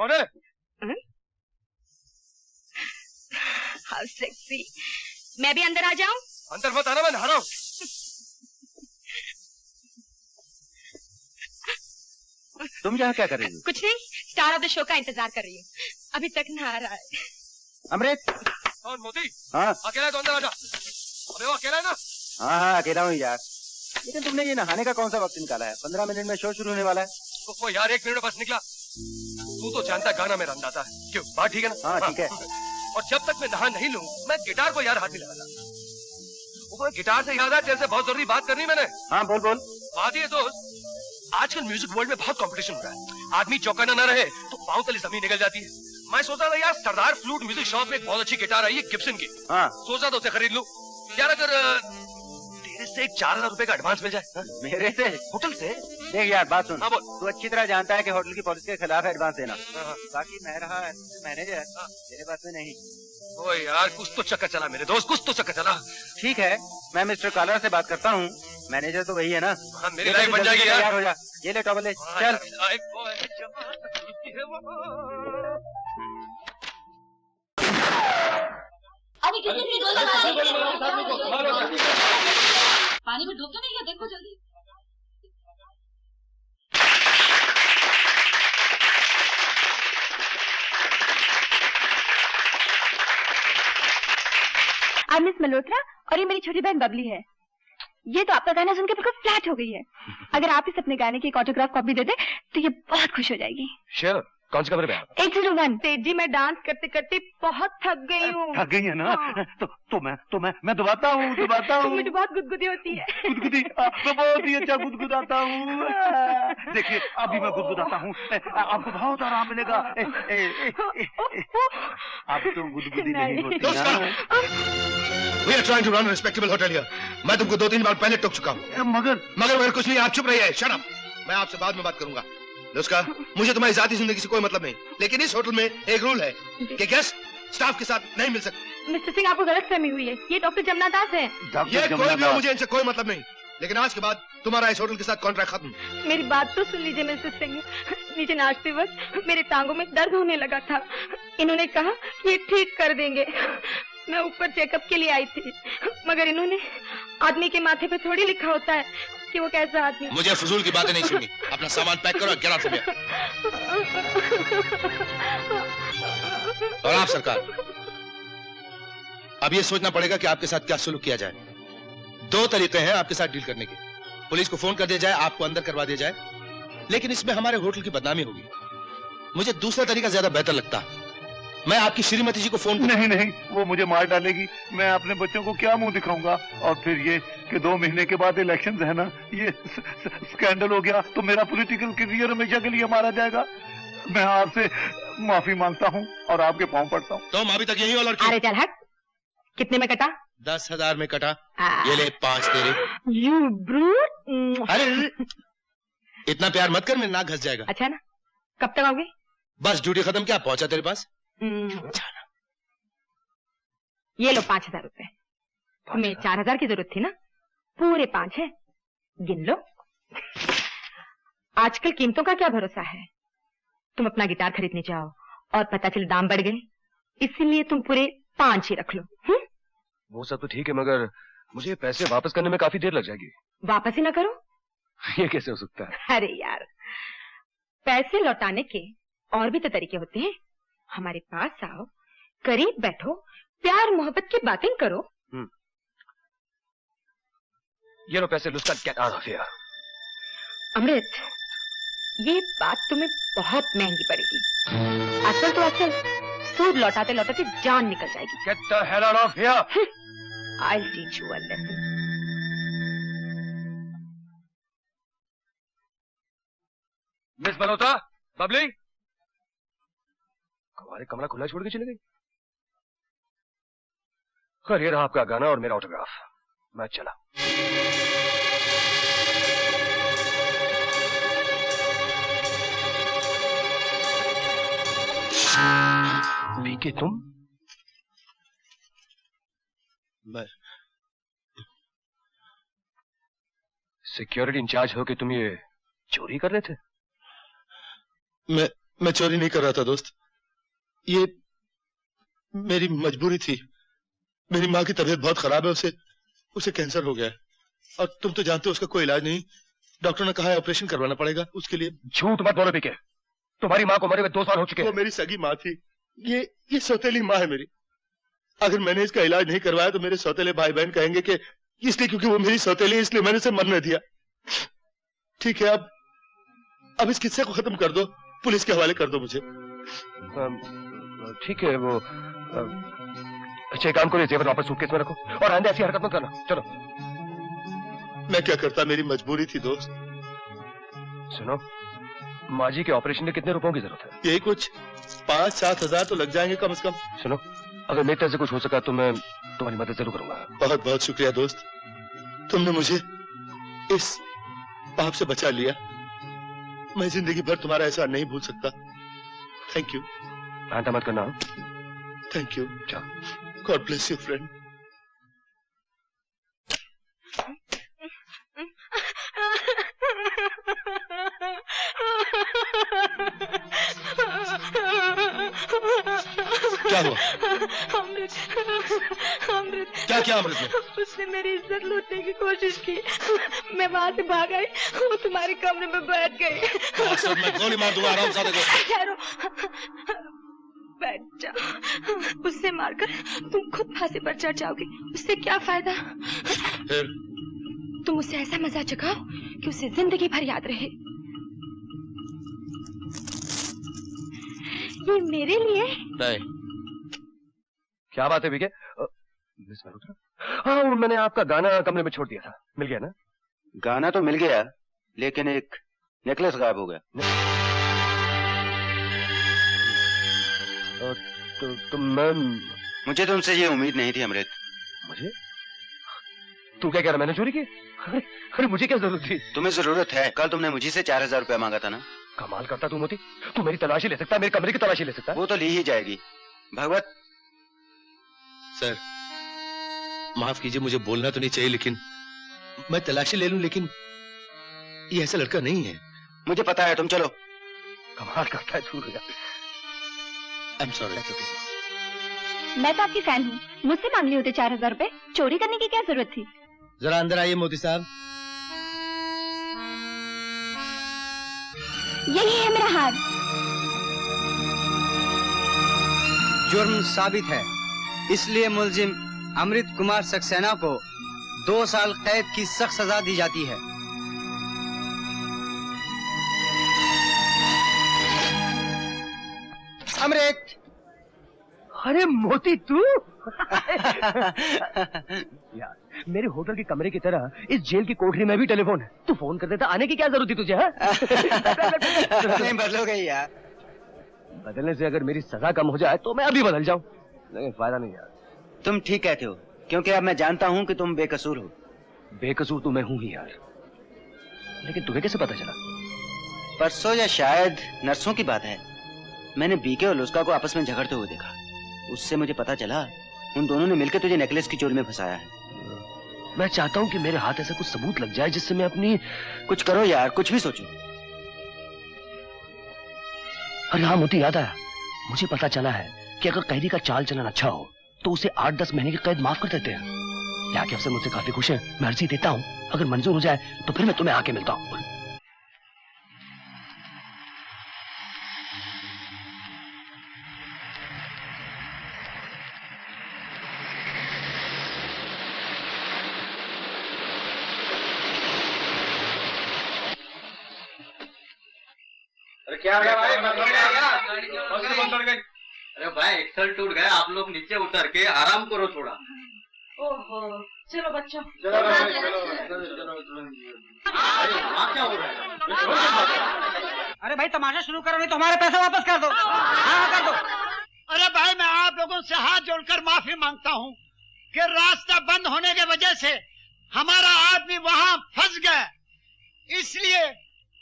कौन है? How sexy. मैं भी अंदर आ जाऊं? अंदर मत आना, मैं नहा रहा हूं। तुम यहाँ क्या कर रही हो? कुछ नहीं, स्टार ऑफ द शो का इंतजार कर रही हूँ। अभी तक ना आ रहा है। अमृत। कौन? मोती? हाँ अकेला है तो अंदर आजा। अबे वो अकेला है ना? हाँ हाँ अकेला हूँ यार। लेकिन तुमने ये नहाने का कौन सा वक्त निकाला है? 15 मिनट में शो शुरू होने वाला है। वो यार 1 मिनट में बस निकला। तू तो जानता है गाना मेरा अंदाजा है। क्यों, बात ठीक है ना? हाँ ठीक है। और जब तक मैं नहा नहीं लूं मैं गिटार को यार हाथ नहीं लगाता। वो गिटार से याद है तेरे से बहुत जरूरी बात करनी मैंने। हाँ बोल बोल। बात ये दोस्त, आजकल म्यूजिक वर्ल्ड में बहुत कंपटीशन हो रहा है। आदमी चौकन्ना न रहे तो पांव तले जमीन निकल जाती है। मैं सोचा था यार सरदार फ्लूट म्यूजिक शॉप में एक बहुत अच्छी गिटार आई है गिब्सन की। हाँ सोचा था उसे खरीद लूं। यार अगर तेरे से 4000 रुपए का एडवांस मिल जाए। हा? मेरे से? होटल से? देख यार बात सुन। हाँ बोल। तू अच्छी तरह जानता है कि होटल की पॉलिसी के खिलाफ एडवांस देना। हाँ। बाकी मैं रहा मैनेजर, तेरे पास में नहीं। ओ यार कुछ तो चक्कर चला मेरे दोस्त, कुछ तो चक्कर चला। ठीक है, मैं मिस्टर कालर से बात करता हूँ। मैनेजर तो वही है ना? हाँ, मेरी लाइफ बन जाएगी यार। हो जा। ये ले टॉवल ले, चल। अभी कितनी पानी में डूब तो नहीं गया? देखो जल्दी। मिस मल्होत्रा और ये मेरी छोटी बहन बबली है। ये तो आपका गाना सुन के बिल्कुल फ्लैट हो गई है। अगर आप इस अपने गाने की एक ऑटोग्राफ कॉपी दे दे तो ये बहुत खुश हो जाएगी। शेर कौन सी कमरे में? 101। तेजी मैं डांस करते करते बहुत थक गई हूँ। थक गई है ना? हाँ। तो मैं दबाता हूँ। मुझे बहुत गुदगुदी होती है। गुदगुदी? मैं बहुत ही अच्छा गुदगुदाता हूँ। देखिए अभी मैं गुदगुदाता हूँ, आपको बहुत आराम मिलेगा। आप तो गुदगुदी नहीं होती ना। We are trying to run a respectable hotel here. मैं तुमको 2-3 बार पहले टोक चुका हूँ। मगर कुछ नहीं, आप चुप रहिए। Shut up. मैं आपसे बाद में बात करूंगा। उसका मुझे तुम्हारी जाती जिंदगी से कोई मतलब नहीं, लेकिन इस होटल में एक रूल है कि गेस्ट स्टाफ के साथ नहीं मिल सकते। मिस्टर सिंह आपको गलतफहमी हुई है, ये डॉक्टर जमना दास है। ये कोई भी हो, मुझे इनसे कोई मतलब नहीं, लेकिन आज के बाद तुम्हारा इस होटल के साथ कॉन्ट्रैक्ट खत्म। मेरी बात तो सुन लीजिए मिस्टर सिंह। नीचे नाचते वक्त मेरे टांगों में दर्द होने लगा था। इन्होंने कहा कि ये ठीक कर देंगे। मैं ऊपर चेकअप के लिए आई थी, मगर इन्होंने आदमी के माथे पे थोड़ी लिखा होता है कि वो कैसा आदमी। मुझे फजूल की बातें नहीं सुननी। अपना सामान पैक करो, गेट आउट फ्रॉम हियर। और आप सरकार, अब ये सोचना पड़ेगा कि आपके साथ क्या सुलूक किया जाए। 2 तरीके हैं आपके साथ डील करने के। पुलिस को फोन कर दिया जाए, आपको अंदर करवा दिया जाए, लेकिन इसमें हमारे होटल की बदनामी होगी। मुझे दूसरा तरीका ज्यादा बेहतर लगता है। मैं आपकी श्रीमती जी को फोन नहीं, वो मुझे मार डालेगी। मैं अपने बच्चों को क्या मुंह दिखाऊंगा? और फिर ये कि 2 महीने के बाद इलेक्शंस है ना, ये स्कैंडल हो गया तो मेरा पॉलिटिकल करियर हमेशा के लिए मारा जाएगा। मैं आपसे माफी मांगता हूँ और आपके पांव पड़ता हूँ। तुम अभी तक यही हो लड़की? अरे चल हट। कितने में कटा? 10,000 में कटा। ये ले 5 तेरे। You brute. अरे इतना प्यार मत कर, मेरा नाक घस जाएगा। अच्छा ना, कब तक आओगे? बस ड्यूटी खत्म, क्या पहुंचा तेरे पास? ये लो 5,000 रुपए। तुम्हें 4,000 की जरूरत थी ना, पूरे 5 है, गिन लो। आजकल कीमतों का क्या भरोसा है। तुम अपना गिटार खरीदने जाओ और पता चले दाम बढ़ गए, इसीलिए तुम पूरे 5 ही रख लो। वो सब तो ठीक है, मगर मुझे पैसे वापस करने में काफी देर लग जाएगी। वापस ही ना करो? ये कैसे हो सकता है? अरे यार, पैसे लौटाने के और भी तो तरीके होते हैं। हमारे पास आओ, करीब बैठो, प्यार मोहब्बत की बातें करो। ये लो पैसे, लुस्का, गेट आउट ऑफ हियर। अमृत, ये बात तुम्हें बहुत महंगी पड़ेगी। असल तो असल, सूद लौटाते लौटाते जान निकल जाएगी। Get the hell out of here. I'll teach you a lesson. Miss Malhotra, Babli, हमारे कमरा खुला छोड़ के चले गई। खैर, ये रहा आपका गाना और मेरा ऑटोग्राफ। मैं चला। पीके तुम? मैं सिक्योरिटी इंचार्ज हो कि तुम ये चोरी कर रहे थे? मैं चोरी नहीं कर रहा था दोस्त, ये मेरी मजबूरी थी। मेरी माँ की तबीयत बहुत खराब है, उसे कैंसर हो गया है और तुम तो जानते हो उसका कोई इलाज नहीं। डॉक्टर ने कहा है ऑपरेशन करवाना पड़ेगा उसके लिए। झूठ मत बोलो पीके, तुम्हारी माँ को मरे हुए 2 साल हो चुके हैं। वो मेरी सगी माँ थी, ये सौतेली माँ है मेरी। अगर मैंने इसका इलाज नहीं करवाया तो मेरे सौतेले भाई बहन कहेंगे कि इसलिए क्योंकि वो मेरी सौतेली, इसलिए मैंने उसे मरने दिया। ठीक है, अब इस किस्से को खत्म कर दो, पुलिस के हवाले कर दो मुझे। ठीक है, वो अच्छा एक काम करो, जेवर वापस सूटकेस में रखो और आइंदा ऐसी हरकत मत करना। चलो। मैं क्या करता, मेरी मजबूरी थी दोस्त। सुनो, माँ जी के ऑपरेशन में कितने रुपयों की जरूरत है? यही कुछ 5-7 हजार तो लग जाएंगे कम से कम। सुनो, अगर मेरी तरफ से कुछ हो सका तो मैं तुम्हारी मदद जरूर करूंगा। बहुत बहुत शुक्रिया दोस्त, तुमने मुझे इस पाप से बचा लिया। मैं जिंदगी भर तुम्हारा एहसान नहीं भूल सकता। Thank you. आंटा मत करना। Thank you. God bless you friend. क्या हुआ? अमृत, क्या किया अमृत ने? उसने मेरी इज्जत लूटने की कोशिश की। मैं वहाँ से भाग आई, वो तुम्हारे कमरे में बैठ गई। मैं गोली मार दूंगा आरामजादे को। ठहरो, बैठ जाओ। उससे मारकर तुम खुद फांसी पर चढ़ जाओगे, उससे क्या फायदा? फिर तुम उसे ऐसा मजा चखाओ कि उसे जिंदगी भर याद रहे। ये मेरे लिए नहीं। क्या बात है विके? मिस मल्होत्रा, हाँ मैंने आपका गाना कमरे में छोड़ दिया था, मिल गया ना? गाना तो मिल गया, लेकिन एक नेकलेस गायब हो गया। तो मैं मुझे तुमसे ये उम्मीद नहीं थी अमृत। मुझे? तू क्या कह रहा, मैंने चोरी की? अरे मुझे क्या जरूरत थी? तुम्हें जरूरत है, कल तुमने मुझे से 4000 रुपया मांगा था ना। कमाल करता तू मोती, तू मेरी तलाशी ले सकता है, मेरे कमरे की तलाशी ले सकता है। वो तो ली ही जाएगी। भगवत सर माफ कीजिए, मुझे बोलना तो नहीं चाहिए, लेकिन मैं तलाशी ले लूं, लेकिन ये ऐसा लड़का नहीं है। मुझे पता है, तुम चलो। कमाल करता है तू। I am sorry. मैं तो आपकी फैन हूँ, मुझसे मांग लिए होते 4000 रुपए, चोरी करने की क्या जरूरत थी? जरा अंदर आइए मोती साहब। यही है मेरा हार। जुर्म साबित है, इसलिए मुलजिम अमृत कुमार सक्सेना को 2 साल कैद की सख्त सजा दी जाती है। अमृत। अरे मोती तू? यार मेरे होटल के कमरे की तरह इस जेल की कोठरी में भी टेलीफोन है, तू फोन कर देता, आने की क्या जरूरत थी तुझे? नहीं बदलोगे यार। बदलने से अगर मेरी सजा कम हो जाए तो मैं अभी बदल जाऊं, लेकिन फायदा नहीं यार। तुम ठीक कहते हो, क्योंकि अब मैं जानता हूँ कि तुम बेकसूर हो। बेकसूर तो मैं हूं ही यार, लेकिन तुम्हें कैसे पता चला? परसों या शायद नर्सों की बात है, मैंने बीके और लुस्का को आपस में झगड़ते हुए देखा। उससे मुझे पता चला उन दोनों ने मिलकर तुझे नेकलेस की चोरी में फंसाया है। मैं चाहता हूं कि मेरे हाथ ऐसा कुछ सबूत लग जाए जिससे मैं अपनी... कुछ करो यार, कुछ भी सोचो। अरे हाँ मोती, याद आया, मुझे पता चला है कि अगर कैदी का चाल चलन अच्छा हो तो उसे 8-10 महीने की कैद माफ कर देते हैं। यहाँ के अफसर मुझसे काफी खुश हैं, मैं अर्जी देता हूँ, अगर मंजूर हो जाए तो फिर मैं तुम्हें आके मिलता हूँ। क्या हो गया भाई? अरे भाई एक्सल टूट गया, आप लोग नीचे उतर के आराम करो थोड़ा। ओहो, चलो बच्चों। चलो क्या हो रहा है? अरे भाई तमाशा शुरू करो, नहीं तो हमारे पैसे वापस कर दो। हाँ कर दो। अरे भाई मैं आप लोगों से हाथ जोड़कर माफी मांगता हूँ कि रास्ता बंद होने की वजह से हमारा आदमी वहाँ फंस गया, इसलिए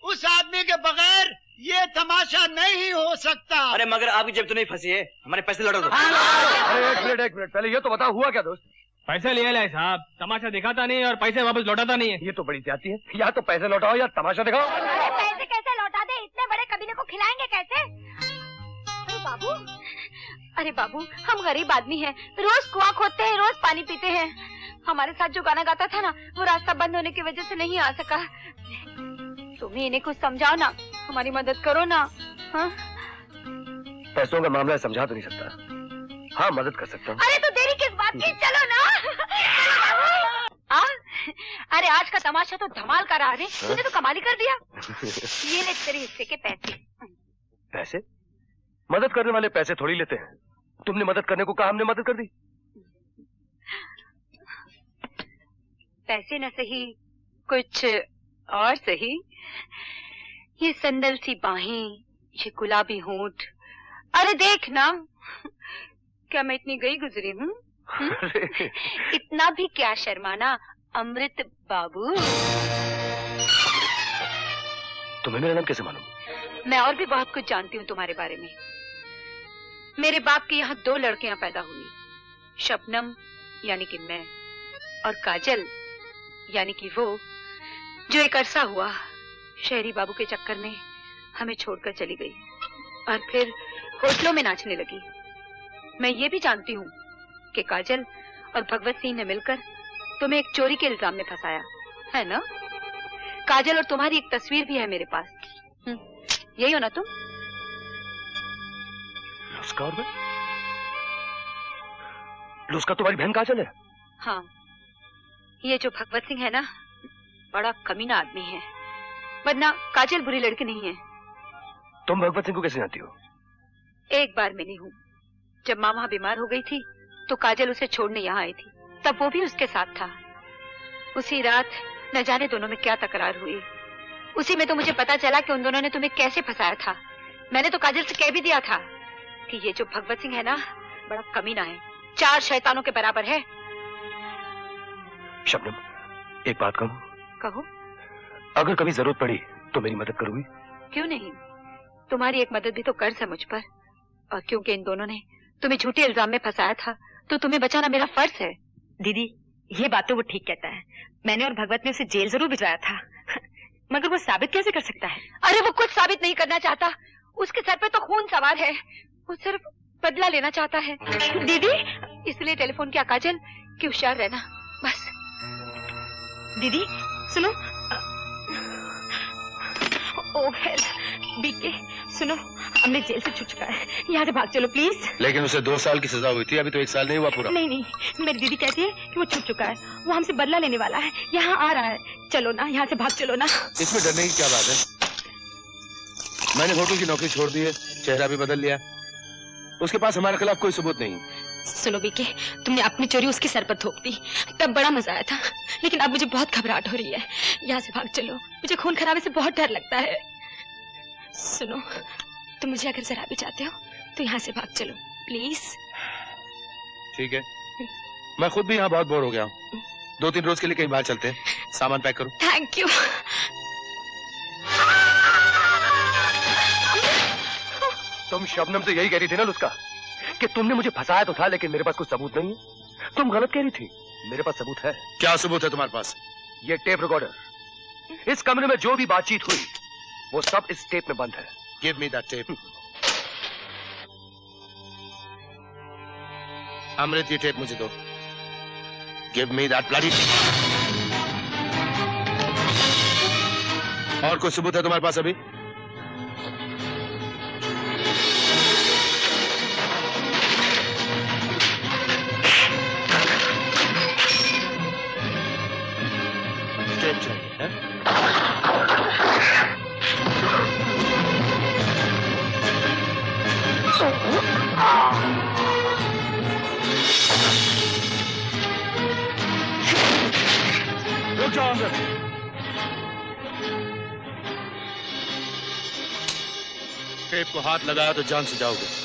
उस आदमी के बगैर ये तमाशा नहीं हो सकता। अरे मगर आपकी जेब तो नहीं फंसी है, हमारे पैसे लौटा दो। अरे एक मिनट पहले ये तो बताओ, हुआ क्या दोस्त? पैसे ले ले साहब, तमाशा दिखाता नहीं और पैसे वापस लौटाता नहीं है। ये तो बड़ी जाती है, या तो पैसे लौटाओ या तमाशा दिखाओ। पैसे कैसे लौटा दे? इतने बड़े कबीले को खिलाएंगे कैसे? अरे बाबू, हम गरीब आदमी हैं, रोज कुआं खोदते हैं, रोज पानी पीते हैं। हमारे साथ जो गाना गाता था ना, वो रास्ता बंद होने की वजह से नहीं आ सका। तुम्हें इन्हें कुछ समझाओ ना, हमारी मदद करो ना। हाँ? पैसों का मामला समझा तो नहीं सकता, हाँ मदद कर सकता हूँ। अरे तो देरी किस बात की, चलो ना। अरे आज का तमाशा तो धमाल का रहा रे, तूने तो कमाल ही कर दिया। ये ले तेरे हिस्से के पैसे। पैसे? मदद करने वाले पैसे थोड़ी लेते हैं। तुमने मदद करने को कहा, हमने मदद कर दी। पैसे न सही, कुछ और सही। ये संदल सी बाहें, ये गुलाबी होंठ, अरे देख ना, क्या मैं इतनी गई गुजरी हूँ? इतना भी क्या शर्माना अमृत बाबू। तुम्हें मेरा नाम कैसे मालूम? मैं और भी बहुत कुछ जानती हूँ तुम्हारे बारे में। मेरे बाप के यहाँ 2 लड़कियां पैदा हुई, शबनम यानी कि मैं, और काजल यानी कि वो, जो एक अरसा हुआ शहरी बाबू के चक्कर में हमें छोड़कर चली गई और फिर होटलों में नाचने लगी। मैं ये भी जानती हूँ कि काजल और भगवत सिंह ने मिलकर तुम्हें एक चोरी के इल्जाम में फंसाया है ना? काजल और तुम्हारी एक तस्वीर भी है मेरे पास। यही हो ना तुम? लुस्का और मैं? लुस्का तुम्हारी बहन काजल है? हाँ, ये जो भगवत सिंह है ना, बड़ा कमीना आदमी है, वरना काजल बुरी लड़की नहीं है। तुम भगवत सिंह को कैसे जानती हो? एक बार मिली हूँ, जब माँ वहाँ बीमार हो गई थी तो काजल उसे छोड़ने यहाँ आई थी, तब वो भी उसके साथ था। उसी रात न जाने दोनों में क्या तकरार हुई, उसी में तो मुझे पता चला कि उन दोनों ने तुम्हें कैसे फंसाया था। मैंने तो काजल से कह भी दिया था कि ये जो भगवत सिंह है ना, बड़ा कमीना है, 4 शैतानों के बराबर है। शबनम, एक बात कहूं? कहो। अगर कभी जरूरत पड़ी तो मेरी मदद करोगी? क्यों नहीं, तुम्हारी एक मदद भी तो कर है मुझ पर। और क्योंकि इन दोनों ने तुम्हें झूठे इल्जाम में फंसाया था, तो तुम्हें बचाना मेरा फर्ज है। दीदी, ये बात तो वो ठीक कहता है। मैंने और भगवत ने उसे जेल जरूर भिजवाया था, मगर वो साबित कैसे कर सकता है? अरे वो कुछ साबित नहीं करना चाहता, उसके सर पे तो खून सवार है, वो सिर्फ बदला लेना चाहता है। दीदी, इसलिए टेलीफोन किया काजल कि होशियार रहना, बस। दीदी सुनो। ओह बीके, सुनो, अमृत जेल से छूट चुका है, यहाँ से भाग चलो प्लीज। लेकिन उसे 2 साल की सजा हुई थी, अभी तो 1 साल नहीं हुआ पूरा। नहीं नहीं, मेरी दीदी कहती है कि वो छूट चुका है, वो हमसे बदला लेने वाला है, यहाँ आ रहा है। चलो ना, यहाँ से भाग चलो ना। इसमें डरने की क्या बात है? मैंने होटल की नौकरी छोड़ दी है, चेहरा भी बदल लिया, उसके पास हमारे खिलाफ कोई सबूत नहीं। सुनो बीके, तुमने अपनी चोरी उसके सर पर थोप दी, तब बड़ा मजा आया था, लेकिन अब मुझे बहुत घबराहट हो रही है। यहाँ से भाग चलो, मुझे खून खराबे से बहुत डर लगता है। सुनो, तुम मुझे अगर जरा भी चाहते हो तो यहाँ से भाग चलो प्लीज। ठीक है, मैं खुद भी यहाँ बहुत बोर हो गया हूँ, 2-3 रोज के लिए कहीं बाहर चलते हैं। सामान पैक करो। Thank you. तुम शबनम से यही कह रही थी ना लुस्का, कि तुमने मुझे फंसाया तो था, लेकिन मेरे पास कोई सबूत नहीं है। तुम गलत कह रही थी, मेरे पास सबूत है। क्या सबूत है तुम्हारे पास? ये टेप रिकॉर्डर। इस कमरे में जो भी बातचीत हुई वो सब इस टेप में बंद है। Give me that tape. अमृत, ये टेप मुझे दो। Give me that bloody tape. और कोई सबूत है तुम्हारे पास अभी? टेप चाहिए है? रुक जाओ अंदर। टेप को हाथ लगाया तो जान से जाओगे।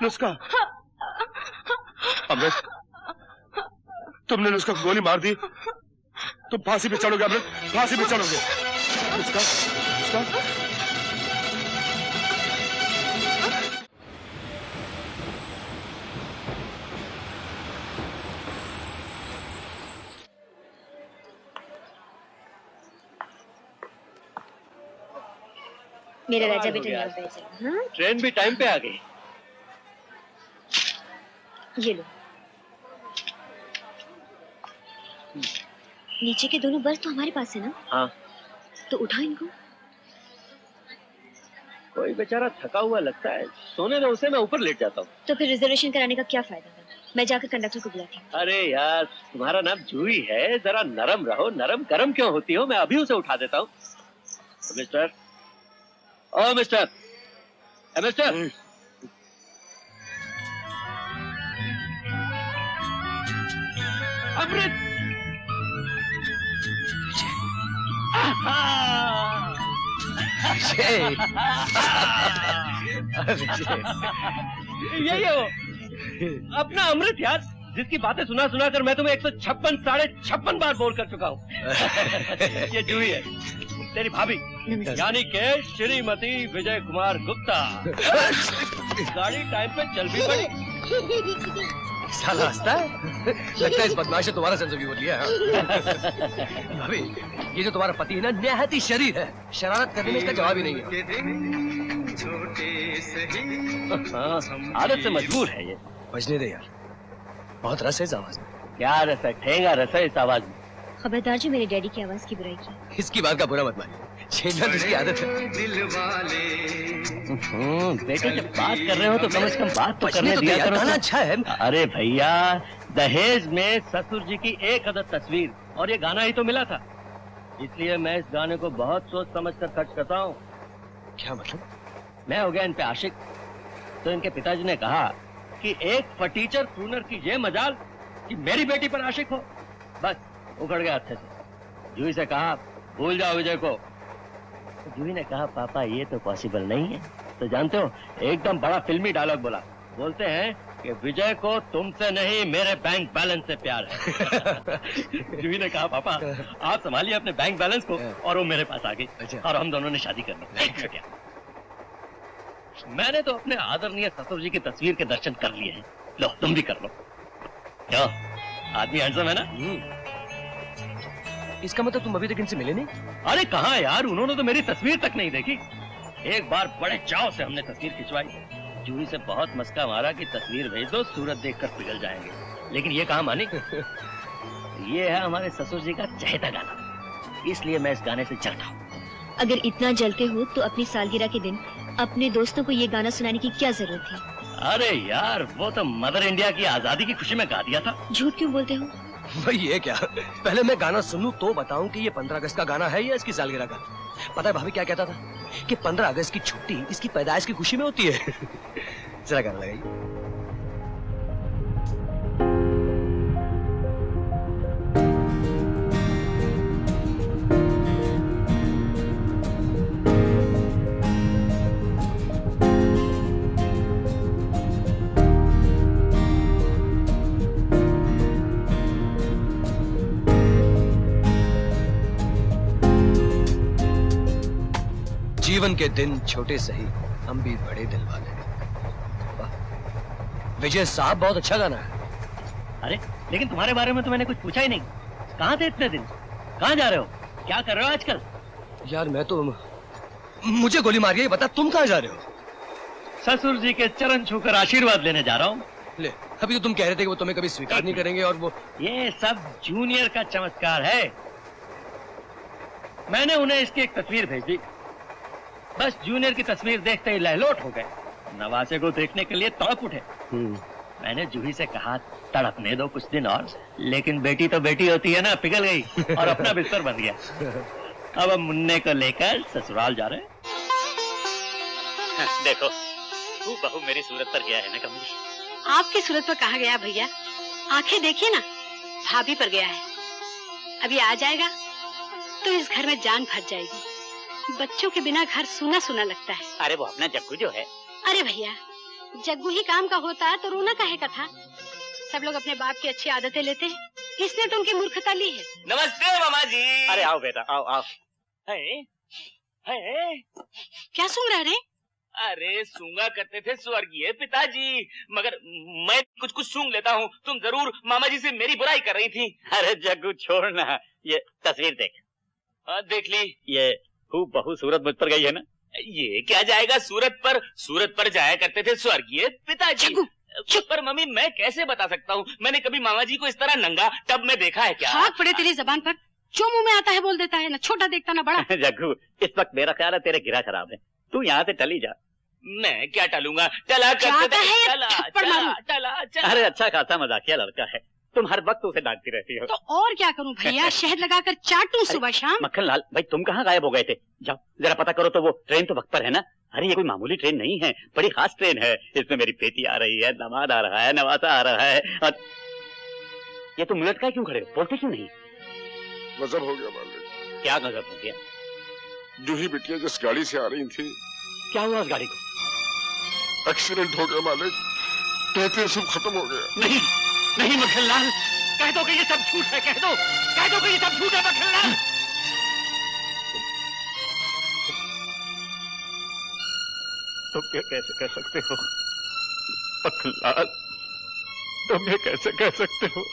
नुस्खा, अमृत, तुमने उसका गोली मार दी, तुम फांसी पे चढ़ोगे अमृत, फांसी पे चढ़ोगे। उसका मेरा राजा बेटा यहाँ पे चला। हाँ? ट्रेन भी टाइम पे आ गई। ये लो। नीचे के दोनों बर्थ तो हमारे पास है ना? हाँ। तो उठाओ इनको। कोई बेचारा थका हुआ लगता है, सोने दो उसे, मैं ऊपर लेट जाता हूँ। तो फिर रिजर्वेशन कराने का क्या फायदा था? मैं जाकर कंडक्टर को बुलाती हूँ। अरे यार, तुम्हारा नाम जूही है, जरा नरम रहो। नरम गरम क्यों होती हो? मैं अभी उसे उठा देता हूँ। मिस्टर, ओ मिस्टर, मिस्टर, अमृत, यही हो अपना अमृत यार, जिसकी बातें सुना सुना कर मैं तुम्हें 156 बार बोर कर चुका हूँ। ये जूही है, तेरी भाभी, यानी के श्रीमती विजय कुमार गुप्ता। गाड़ी टाइम पे चल भी पड़ी। साला हंसता है, लगता है इस बदमाश ने तुम्हारा सेंस ऑफ ह्यूमर लिया है। भाभी, ये जो तुम्हारा पति है ना, निहायत ही शरीर है, शरारत करने में इसका जवाब ही नहीं है। आदत से मजबूर है ये। बजने दे यार, बहुत रस है इस आवाज में। क्या रस है? ठेंगा रस है इस आवाज में। खबरदार जो मेरे डैडी की आवाज की बुराई की। इसकी बात का बुरा मत मानिए, छेड़ना तो इसकी आदत है। बेटे जब बात कर रहे हो तो कम से कम बात तो करने दिया करो। गाना अच्छा है। अरे भैया, दहेज में ससुर जी की एक अदद तस्वीर और ये गाना ही तो मिला था, इसलिए मैं इस गाने को बहुत सोच समझ कर खर्च करता हूँ। क्या मतलब? मैं हो गया इन पे आशिक, तो इनके पिताजी ने कहा कि एक फटीचर प्रूनर की ये मजाल कि मेरी बेटी पर आशिक हो। बस उखड़ गया अच्छे से। जूही से कहा भूल जाओ विजय को। तो जूही ने कहा पापा ये तो पॉसिबल नहीं है। तो जानते हो, एकदम बड़ा फिल्मी डायलॉग बोला। बोलते हैं कि विजय को तुमसे नहीं मेरे बैंक बैलेंस से प्यार है। जूही ने कहा पापा आप संभालिए अपने बैंक बैलेंस को, और वो मेरे पास आ गई और हम दोनों ने शादी कर ली। मैंने तो अपने आदरणीय ससुर जी की तस्वीर के दर्शन कर लिए हैं। लो तुम भी कर लो। क्यों, आदमी हैंडसम है ना? इसका मतलब तुम अभी तक इनसे मिले नहीं? अरे कहाँ यार, उन्होंने तो मेरी तस्वीर तक नहीं देखी। एक बार बड़े चाव से हमने तस्वीर खिंचवाई। जूही से बहुत मस्का मारा कि तस्वीर भेज दो, सूरत देखकर पिघल जाएंगे, लेकिन ये कहाँ मानी। ये है हमारे ससुर जी का चहेता गाना, इसलिए मैं इस गाने से जलता हूँ। अगर इतना जलते हो तो अपनी सालगिरह के दिन अपने दोस्तों को ये गाना सुनाने की क्या जरूरत थी? अरे यार, वो तो मदर इंडिया की आजादी की खुशी में गा दिया था। झूठ क्यों बोलते हो? भाई ये क्या, पहले मैं गाना सुनूं तो बताऊं कि ये 15 अगस्त का गाना है या इसकी सालगिरह का। पता है भाभी क्या कहता था कि 15 अगस्त की छुट्टी इसकी पैदाइश की खुशी में होती है। जरा गाना लगाइए। जीवन के दिन छोटे सही, हम भी बड़े दिल वाले। विजय साहब, बहुत अच्छा गाना है। अरे लेकिन तुम्हारे बारे में तो मैंने कुछ पूछा ही नहीं। कहाँ थे इतने दिन? कहाँ जा रहे हो? क्या कर रहे हो आजकल? यार मैं तो, मुझे गोली मार गई, बता तुम कहाँ जा रहे हो? ससुर जी के चरण छूकर आशीर्वाद लेने जा रहा हूँ। ले, अभी तो तुम कह रहे थे कि वो तुम्हें कभी स्वीकार नहीं करेंगे और वो। ये सब जूनियर का चमत्कार है। मैंने उन्हें इसकी एक तस्वीर भेजी, बस जूनियर की तस्वीर देखते ही लहलोट हो गए। नवासे को देखने के लिए तड़प उठे। मैंने जूही से कहा तड़पने दो कुछ दिन और, लेकिन बेटी तो बेटी होती है ना, पिघल गई और अपना बिस्तर बन गया। अब हम मुन्ने को लेकर ससुराल जा रहे हैं। देखो तू बहू मेरी सूरत पर गया है ना कमली। आपकी सूरत पर कहाँ गया भैया? आंखें देखिए ना, भाभी पर गया है। अभी आ जाएगा तो इस घर में जान फट जाएगी। बच्चों के बिना घर सूना सूना लगता है। अरे वो अपना जग्गू जो है। अरे भैया, जग्गू ही काम का होता है तो रोना काहे का था? सब लोग अपने बाप की अच्छी आदतें लेते हैं, इसने तो उनकी मूर्खता ली है। नमस्ते मामा जी। अरे आओ बेटा, आओ आओ। है क्या सूंघ रहे? अरे सूंघा करते थे स्वर्गीय पिताजी, मगर मैं कुछ कुछ सूंघ लेता हूँ। तुम जरूर मामा जी से मेरी बुराई कर रही थी। अरे जग्गू छोड़ना, ये तस्वीर देख। देख ली। ये बहु सूरत मुझ पर गई है ना। ये क्या जाएगा सूरत पर जाया करते थे स्वर्गीय पिताजी। पर मम्मी मैं कैसे बता सकता हूँ, मैंने कभी मामा जी को इस तरह नंगा टब में देखा है क्या? हाथ पड़े तेरी जबान पर, जो मुंह में आता है बोल देता है, ना छोटा देखता ना बड़ा। जग्गू इस वक्त मेरा ख्याल है तेरे गिरा खराब है, तू यहाँ से टली जा। मैं क्या टलूंगा, टला चला। अरे अच्छा खासा मजाकिया लड़का है, तुम हर वक्त उसे डांटती रहती हो। तो और क्या करूं भैया, शहद लगाकर चाटूं सुबह शाम। मक्खन लाल भाई तुम कहाँ गायब हो गए थे? जाओ जरा पता करो तो, वो ट्रेन तो वक्त पर है ना? अरे ये कोई मामूली ट्रेन नहीं है, बड़ी खास ट्रेन है। इसमें मेरी बेटी आ रही है, दामाद आ रहा है, नवासा आ रहा है। और ये तुम मुलट का क्यों खड़े हो, बोलते क्यों नहीं? गजब हो गया मालिक। क्या गजब हो गया? जो ही बिटिया जिस गाड़ी से आ रही थी। क्या हुआ उस गाड़ी को? एक्सीडेंट हो गया मालिक, कहते सब खत्म हो गया। नहीं मक्खन लाल, कह दो कि ये सब झूठ है, कह दो कि ये सब झूठ है मक्खन लाल। तुम ये कैसे कह सकते हो मक्खन लाल, तुम ये कैसे कह सकते हो?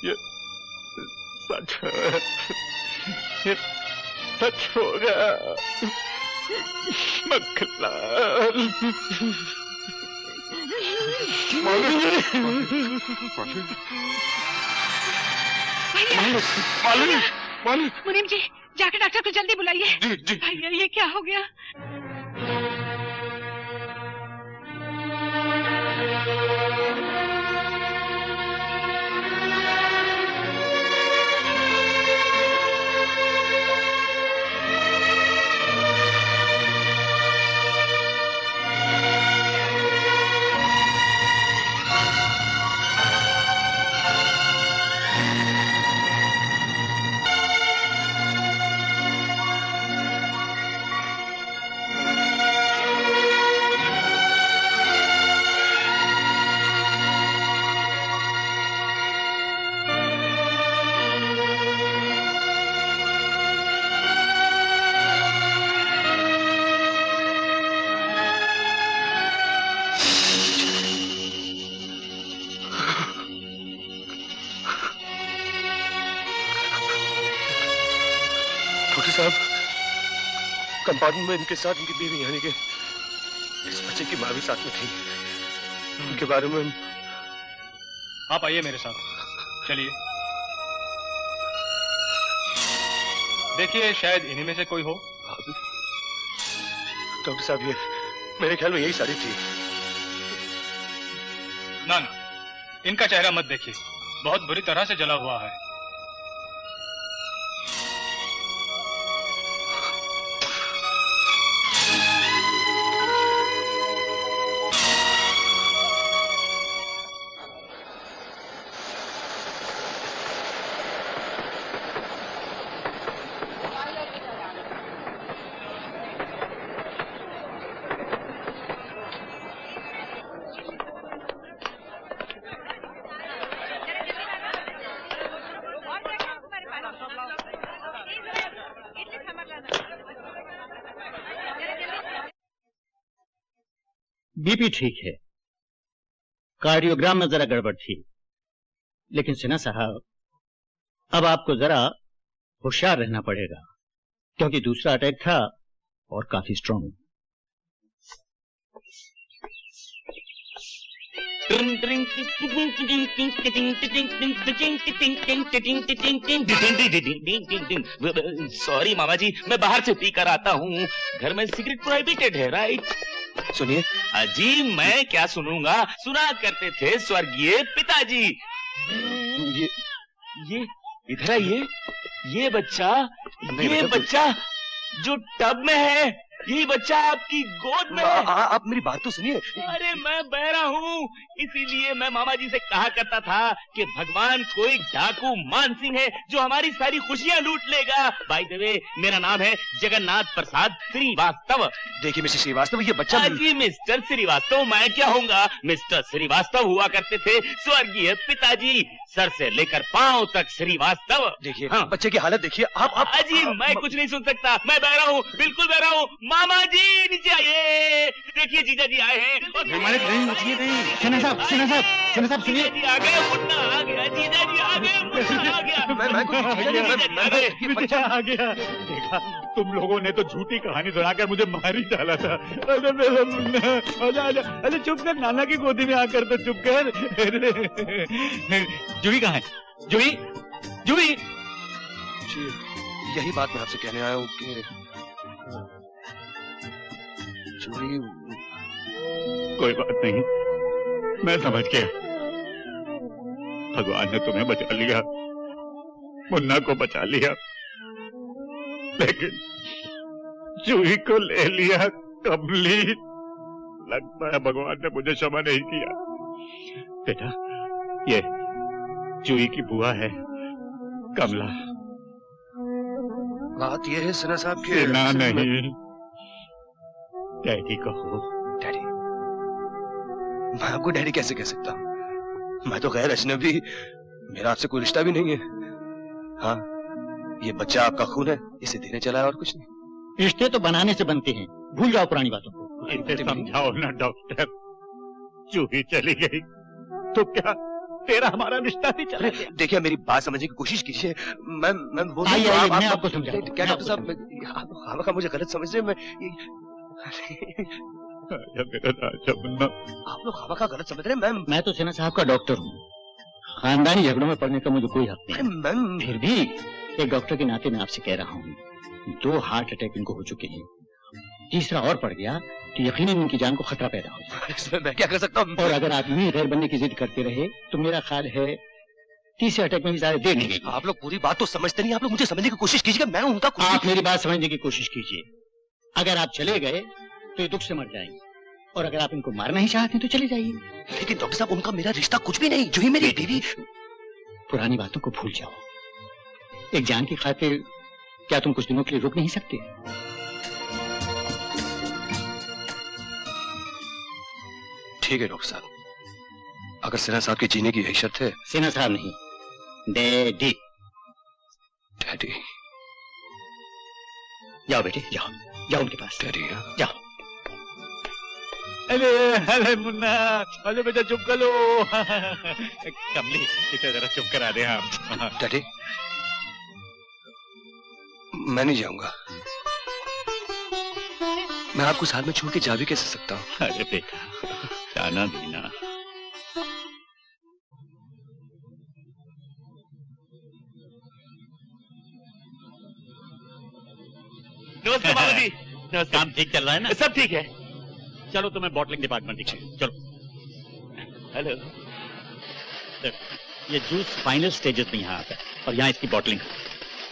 ये सच है, ये सच होगा मक्खन लाल। मुनीम जी जाकर डॉक्टर को जल्दी बुलाइए। भैया ये क्या हो गया? कंपार्टमेंट में इनके साथ इनकी बीवी यानी कि इस बच्चे की माँ भी साथ में थी, उनके बारे में। आप आइए मेरे साथ, चलिए देखिए शायद इन्हीं में से कोई हो। डॉक्टर साहब ये मेरे ख्याल में यही सारी थी। ना इनका चेहरा मत देखिए, बहुत बुरी तरह से जला हुआ है। बीपी ठीक है, कार्डियोग्राम में जरा गड़बड़ थी, लेकिन सिन्हा साहब अब आपको जरा होशियार रहना पड़ेगा, क्योंकि दूसरा अटैक था और काफी स्ट्रॉन्ग। सॉरी मामा जी, मैं बाहर से पी कर आता हूँ, घर में सिगरेट प्रोहिबिटेड है, राइट? सुनिए। जी मैं क्या सुनूंगा, सुना करते थे स्वर्गीय पिताजी। ये इधर आइए, ये बच्चा जो टब में है, यही बच्चा आपकी गोद में है। आप मेरी बात तो सुनिए। अरे मैं बहरा हूँ, इसीलिए मैं मामा जी से कहा करता था कि भगवान कोई डाकू मानसिंह है जो हमारी सारी खुशियां लूट लेगा। बाय द वे, मेरा नाम है जगन्नाथ प्रसाद श्रीवास्तव। देखिए मिस्टर श्रीवास्तव, ये बच्चा जी मिस्टर श्रीवास्तव मैं क्या होऊंगा? मिस्टर श्रीवास्तव हुआ करते थे स्वर्गीय पिताजी, सर से लेकर पांव तक श्रीवास्तव। देखिए हाँ। बच्चे की हालत देखिए आप अजी मैं कुछ नहीं सुन सकता, मैं बहरा हूँ, बिल्कुल बहरा हूँ। मामा जी नीचे आइए, देखिए जीजा जी आए हैं। सिन्हा साहब सुनिए। जी आ गए, मुन्ना आ गया, जीजा जी आ गए, मुन्ना आ गया। बच्चा आ गया। देखा, तुम लोगों ने तो झूठी कहानी सुनाकर मुझे मार ही डाला था। अरे मेरा मुन्ना, अरे चुप कर, नाना की गोदी में आकर तो चुप कर। जूही कहाँ है? जूही, जूही। यही बात मैं आपसे कहने आया हूँ कि जूही। कोई बात नहीं, मैं समझ गया। भगवान ने तुम्हें बचा लिया, मुन्ना को बचा लिया, लेकिन जूही को ले लिया कमली। लगता है भगवान ने मुझे क्षमा नहीं किया। बेटा, ये जूही की बुआ है कमला। बात ये है सिन्हा साहब के ना नहीं, डैडी कहो। डैडी? मैं आपको डैडी कैसे कह सकता हूँ? मैं तो गैर अजनबी, मेरा आपसे कोई रिश्ता भी नहीं है। हाँ, ये बच्चा आपका खून है, इसे देने चला है और कुछ नहीं। रिश्ते तो बनाने से बनते हैं, भूल जाओ पुरानी बातों को। इसे समझाओ ना डॉक्टर। जूही चली गई तो क्या तेरा हमारा रिश्ता भी चला गया? देखिए मेरी बात समझने की कोशिश कीजिए। मैं मैं आपको समझाऊं। क्या डॉक्टर साहब, आप मुझे गलत समझ रहे हैं। आप लोग खामा गलत समझ रहे हैं। मैं तो सेना साहब का डॉक्टर हूँ, खानदानी झगड़ों में पड़ने का मुझे कोई हक नहीं। फिर भी एक डॉक्टर के नाते मैं आपसे कह रहा हूँ, 2 हार्ट अटैक इनको हो चुके हैं, तीसरा और पड़ गया तो यकीनन उनकी जान को खतरा पैदा हो जाए। इसमें मैं क्या कर सकता हूँ? और अगर आप यूं गैर बनने की जिद करते रहे तो मेरा ख्याल है तीसरे अटैक में भी ज्यादा देर नहीं। आप लोग पूरी बात तो समझते नहीं, आप लोग मुझे समझने की कोशिश कीजिएगा। मैं उनका आप मेरी बात समझने की कोशिश कीजिए। अगर आप चले गए तो ये दुख से मर जाएंगे, और अगर आप इनको मारना ही चाहते हैं तो चले जाइए। लेकिन डॉक्टर साहब, उनका मेरा रिश्ता कुछ भी नहीं। जो ही मेरी बीवी। पुरानी बातों को भूल जाओ। एक जान की खातिर क्या तुम कुछ दिनों के लिए रुक नहीं सकते? ठीक है डॉक्टर साहब, अगर सिन्हा साहब के जीने की यही शर्त है। सिन्हा साहब नहीं, डैडी। डैडी? जाओ बेटे, जाओ जाओ उनके पास। डैडी जाओ। अरे अरे मुन्ना, अरे बेटा चुप कर लो। कमली, इसे जरा चुप करा दे। हाँ डैडी, मैं नहीं जाऊंगा। मैं आपको साथ में छोड़ के जा भी कैसे सकता हूँ? अरे बेटा, जाना भी ना। नमस्कार बाबा जी। काम ठीक चल रहा है ना? सब ठीक है। चलो तुम्हें बॉटलिंग डिपार्टमेंट दिखाएं। चलो। हेलो। ये जूस फाइनल स्टेजेस में यहाँ आता है, और यहाँ इसकी बॉटलिंग,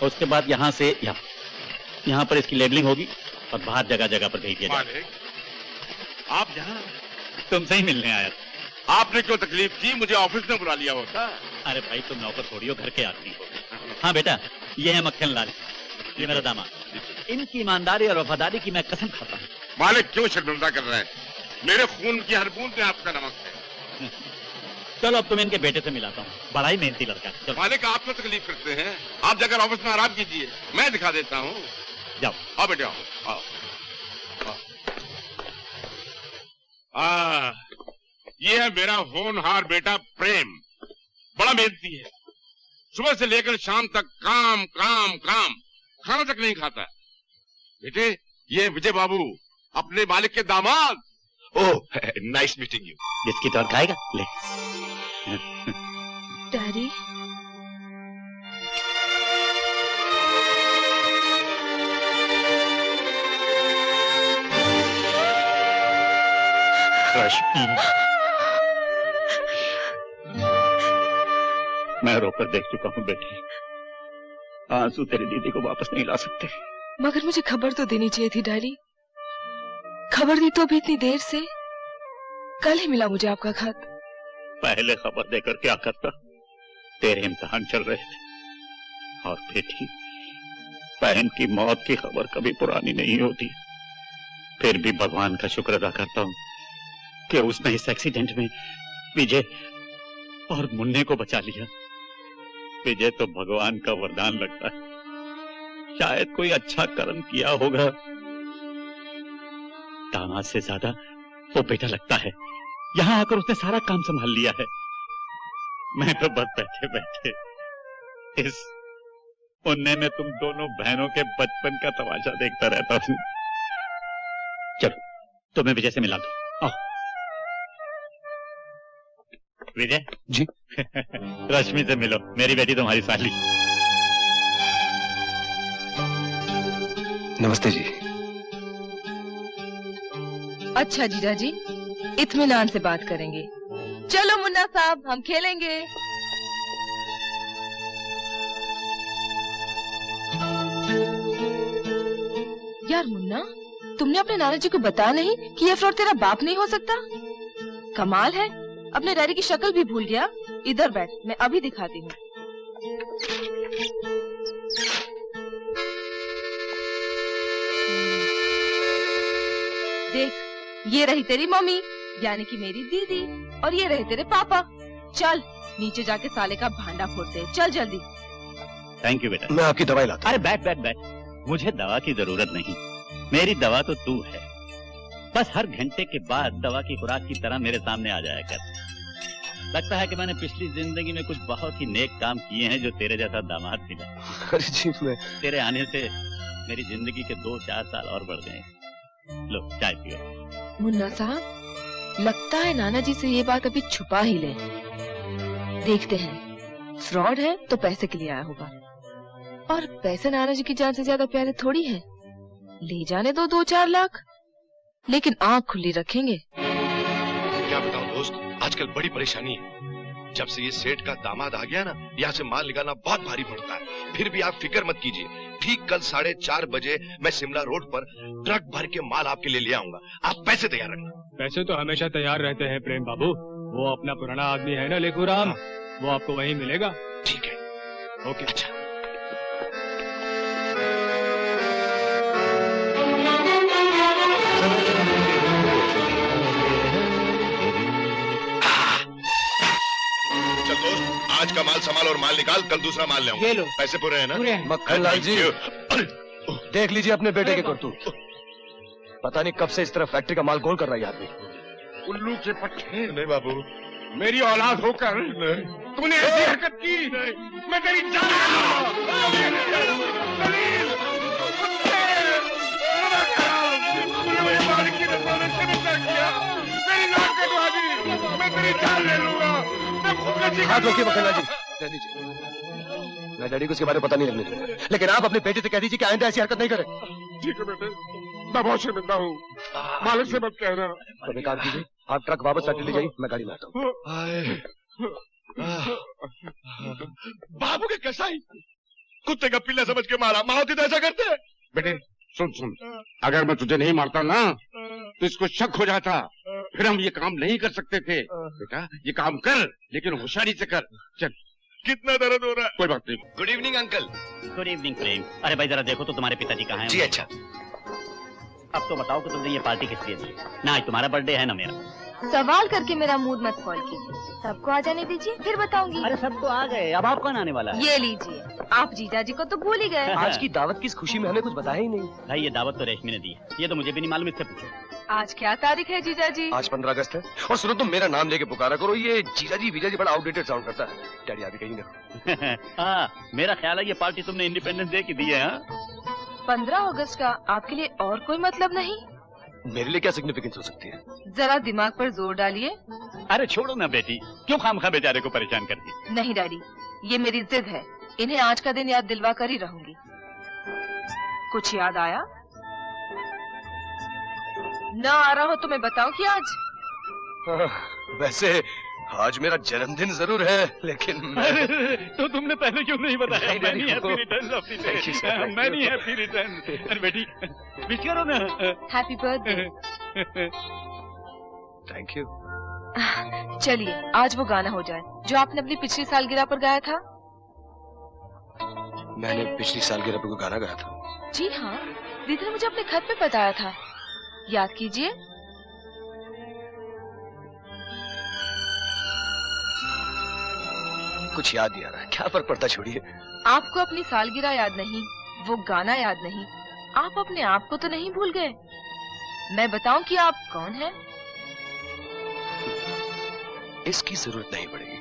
और उसके बाद यहाँ से यहाँ पर इसकी लेबलिंग होगी, और बाहर जगह जगह पर भेज दिया जाएगा। आप यहाँ? तुमसे ही मिलने आया था। आपने क्यों तकलीफ की? मुझे ऑफिस में बुला लिया होता। अरे भाई, तुम नौकर थोड़ी हो, घर के आदमी हो। हाँ बेटा, ये है मक्खन लाल, ये मेरा दामाद। इनकी ईमानदारी और वफादारी की मैं कसम खाता हूँ। मालिक क्यों शर्मिंदा कर रहे हैं? मेरे खून की हर बूंद में आपका नमक है। चलो अब तुम्हें इनके बेटे से मिलाता हूँ, बड़ा ही मेहनती लड़का है। मालिक आप क्यों तकलीफ करते हैं? आप जाकर ऑफिस में आराम कीजिए, मैं दिखा देता हूँ। जाओ। आओ बेटे, आओ। ये है मेरा होनहार बेटा प्रेम, बड़ा मेहनती है। सुबह से लेकर शाम तक काम काम काम, खाना तक नहीं खाता। बेटे, ये विजय बाबू, अपने मालिक के दामाद। ओह, नाइस मीटिंग यू। बिस्किट और खाएगा? ले। डैडी, मैं रोकर देख चुका हूँ बेटी, आंसू तेरी दीदी को वापस नहीं ला सकते। मगर मुझे खबर तो देनी चाहिए थी डैडी। खबर दी तो भी इतनी देर से। कल ही मिला मुझे आपका खत। पहले खबर देकर क्या करता। तेरे इम्तिहान चल रहे थे। और बेटी, बहन की मौत की खबर कभी पुरानी नहीं होती। फिर भी भगवान का शुक्र अदा करता हूँ कि उसने इस एक्सीडेंट में विजय और मुन्ने को बचा लिया। विजय तो भगवान का वरदान लगता है। शायद कोई अच्छा कर्म किया होगा। दामाद से ज्यादा वो बेटा लगता है। यहाँ आकर उसने सारा काम संभाल लिया है। मैं तो बस बैठे बैठे इस मुन्ने में तुम दोनों बहनों के बचपन का तमाशा देखता रहता हूँ। चलो तुम्हें विजय से मिला दो। आओ। विजय जी। रश्मि से मिलो, मेरी बेटी तुम्हारी साली। नमस्ते जी। अच्छा जीजा जी, इत्मीनान से बात करेंगे। चलो मुन्ना साहब, हम खेलेंगे। यार मुन्ना, तुमने अपने नाना जी को बताया नहीं कि ये फ्रॉड तेरा बाप नहीं हो सकता? कमाल है, अपने डैडी की शक्ल भी भूल गया। इधर बैठ, मैं अभी दिखाती हूँ। देख, ये रही तेरी मम्मी यानी कि मेरी दीदी, और ये रहे तेरे पापा। चल नीचे जाके साले का भांडा फोड़ते हैं। चल जल्दी। थैंक यू बेटा। मैं आपकी दवाई लाता हूं। अरे बैठ बैठ बैठ, मुझे दवा की जरूरत नहीं। मेरी दवा तो तू है। बस हर घंटे के बाद दवा की खुराक की तरह मेरे सामने आ जाया कर। लगता है कि मैंने पिछली जिंदगी में कुछ बहुत ही नेक काम किए हैं जो तेरे जैसा दामाद मिला। अरे जी, मैं तेरे आने से मेरी जिंदगी के 2-4 साल और बढ़ गए। लो चाय पियो। मुन्ना साहब, लगता है नाना जी से ये बात अभी छुपा ही ले। देखते हैं, फ्रॉड है तो पैसे के लिए आया होगा, और पैसे नाना जी की जान से ज्यादा प्यारे थोड़ी है। ले जाने दो 2-4 लाख, लेकिन आंख खुली रखेंगे। क्या बताऊं दोस्त, आजकल बड़ी परेशानी है। जब से ये सेठ का दामाद आ गया ना, यहाँ से माल निकालना बहुत भारी पड़ता है। फिर भी आप फिक्र मत कीजिए, ठीक कल 4:30 बजे मैं शिमला रोड पर ट्रक भर के माल आपके लिए ले आऊंगा। आप पैसे तैयार रखना। पैसे तो हमेशा तैयार रहते हैं प्रेम बाबू। वो अपना पुराना आदमी है ना लेखूराम, वो आपको वहीं मिलेगा। ठीक है। ओके। अच्छा। आज का माल संभाल और माल निकाल, कल दूसरा माल ले आऊंगा। ये लो। पैसे पूरे हैं ना? मक्खन लाल जी, देख लीजिए अपने बेटे के करतूत। पता नहीं कब से इस तरह फैक्ट्री का माल गोल कर रहा है आदमी। उल्लू के पट्टे। नहीं बाबू, मेरी औलाद होकर तूने ऐसी हरकत की, मैं तेरी जान ले लूंगा। हाथ रोकिए मक्खन लाल जी, कह दीजिए। मैं डैडी को इसके बारे में पता नहीं लगने दूंगा, लेकिन आप अपने बेटे से कह दीजिए कि आइंदा ऐसी हरकत नहीं करे। ठीक है बेटे, मैं बहुत शर्मिंदा हूँ, मालिक से मत कहना। तो एक काम कीजिए, आप ट्रक वापस फैक्ट्री ले जाइए, मैं गाड़ी में आता हूँ। बाबू के कसाई कुत्ते का पिल्ला समझ के मारा, माँ होती तो ऐसा करते हैं। बेटे सुन सुन, अगर मैं तुझे नहीं मारता ना तो इसको शक हो जाता, फिर हम ये काम नहीं कर सकते थे। बेटा ये काम कर, लेकिन होशियारी से कर। चल। कितना दर्द हो रहा है? कोई बात नहीं। Good evening uncle. Good evening Prem. अरे भाई जरा देखो तो तुम्हारे पिताजी कहाँ हैं? जी अच्छा। अब तो बताओ कि तुमने ये पार्टी किस लिए दी? ना आज तुम्हारा बर्थडे है ना मेरा। सवाल करके मेरा मूड मत स्पॉइल कीजिए। सबको आ जाने दीजिए, फिर बताऊंगी। अरे सब तो आ गए, अब आप कौन आने वाला है? ये लीजिए, आप जीजा जी को तो भूल ही गए। आज की दावत की इस खुशी में हमें कुछ बताया ही नहीं। भाई ये दावत तो रेशमी ने दी है, ये तो मुझे भी नहीं मालूम, इससे पूछो। आज क्या तारीख है जीजा जी? आज 15 अगस्त है। और सुनो, तुम मेरा नाम लेके पुकारा करो, ये जीजा जी वीजा जी बड़ा आउटडेटेड साउंड करता है। डैडी अभी कहीं ना। हाँ, मेरा ख्याल है ये पार्टी तुमने इंडिपेंडेंस डे की दी है। 15 अगस्त का आपके लिए और कोई मतलब नहीं? मेरे लिए क्या सिग्निफिकेंस हो सकती है? जरा दिमाग पर जोर डालिए। अरे छोड़ो ना बेटी, क्यों खामखा बेचारे को परेशान करती? नहीं डैडी, ये मेरी जिद है, इन्हें आज का दिन याद दिलवा कर ही रहूंगी। कुछ याद आया? न आ रहा हो तो मैं बताऊं कि आज? वैसे आज मेरा जन्मदिन जरूर है, लेकिन मैं... तो तुमने पहले क्यों नहीं बताया? मैं नहीं happy returns of the day. मैं नहीं हैप्पी रिटर्न। अरे बेटी विश करो ना। Happy birthday. Thank you. चलिए आज वो गाना हो जाए जो आपने अपनी पिछली सालगिरह पर गाया था। मैंने पिछली सालगिरह पर कोई गाना गाया था? जी हाँ, दीदी ने मुझे अपने खत में बताया था, याद कीजिए। कुछ याद नहीं आ रहा, क्या फर्क पड़ता, छोड़िए। आपको अपनी सालगिरह याद नहीं, वो गाना याद नहीं, आप अपने आप को तो नहीं भूल गए? मैं बताऊं कि आप कौन हैं? इसकी जरूरत नहीं पड़ेगी।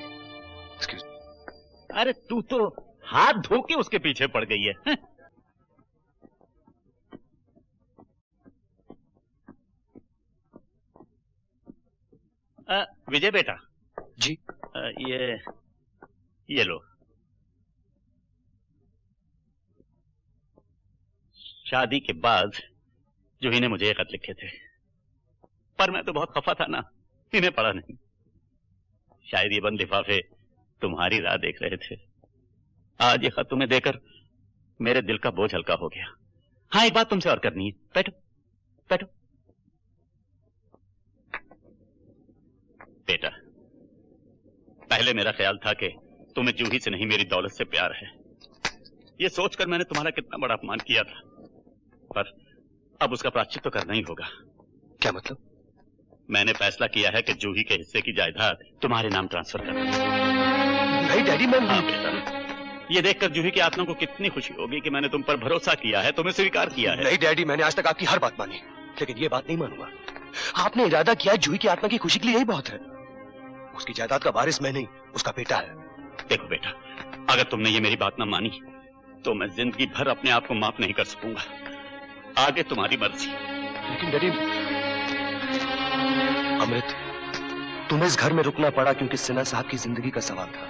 अरे तू तो हाथ धो के उसके पीछे पड़ गई है। विजय बेटा। जी। ये लो। शादी के बाद जूही ने मुझे एक खत लिखे थे, पर मैं तो बहुत खफा था ना, इन्हें पढ़ा नहीं। शायद ये बंद लिफाफे तुम्हारी राह देख रहे थे। आज ये खत तुम्हें देकर मेरे दिल का बोझ हल्का हो गया। हाँ, एक बात तुमसे और करनी है। बैठो बैठो। बेटा, पहले मेरा ख्याल था कि तुम्हें जूही से नहीं मेरी दौलत से प्यार है। ये सोचकर मैंने तुम्हारा कितना बड़ा अपमान किया था, पर अब उसका प्रायश्चित तो करना ही होगा। क्या मतलब? मैंने फैसला किया है कि जूही के हिस्से की जायदाद तुम्हारे नाम ट्रांसफर करना। नहीं डैडी, मैं हाँ बेटा, ये देखकर जूही की आत्मा को कितनी खुशी होगी कि मैंने तुम पर भरोसा किया है, तुम्हें स्वीकार किया है। नहीं डैडी, मैंने आज तक आपकी हर बात मानी, लेकिन ये बात नहीं मानूंगा। आपने इरादा किया है जूही की आत्मा की खुशी के लिए, यही बहुत है। उसकी जायदाद का वारिस मैं नहीं, उसका बेटा है। देखो बेटा, अगर तुमने ये मेरी बात ना मानी तो मैं जिंदगी भर अपने आप को माफ नहीं कर सकूंगा। आगे तुम्हारी मर्जी। लेकिन डैडी, अमृत, तुम्हें इस घर में रुकना पड़ा क्योंकि सिन्हा साहब की जिंदगी का सवाल था,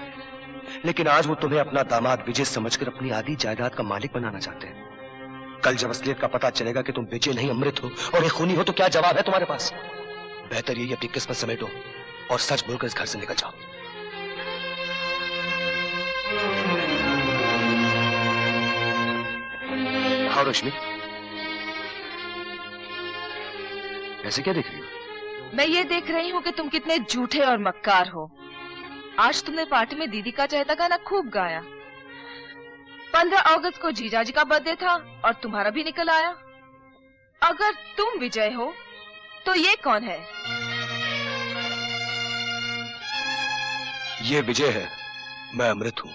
लेकिन आज वो तुम्हें अपना दामाद विजय समझकर अपनी आधी जायदाद का मालिक बनाना चाहते हैं। कल जब असलियत का पता चलेगा कि तुम विजय नहीं अमृत हो और एक खूनी हो, तो क्या जवाब है तुम्हारे पास? बेहतर यही अपनी किस्मत समेटो और सच बोलकर इस घर से निकल जाओ। हाँ रश्मि, ऐसे क्या देख रही हो? मैं ये देख रही हूँ कि तुम कितने झूठे और मक्कार हो। आज तुमने पार्टी में दीदी का चाहता गाना खूब गाया। 15 अगस्त को जीजाजी का बर्थडे था और तुम्हारा भी निकल आया। अगर तुम विजय हो तो ये कौन है? ये विजय है, मैं अमृत हूँ।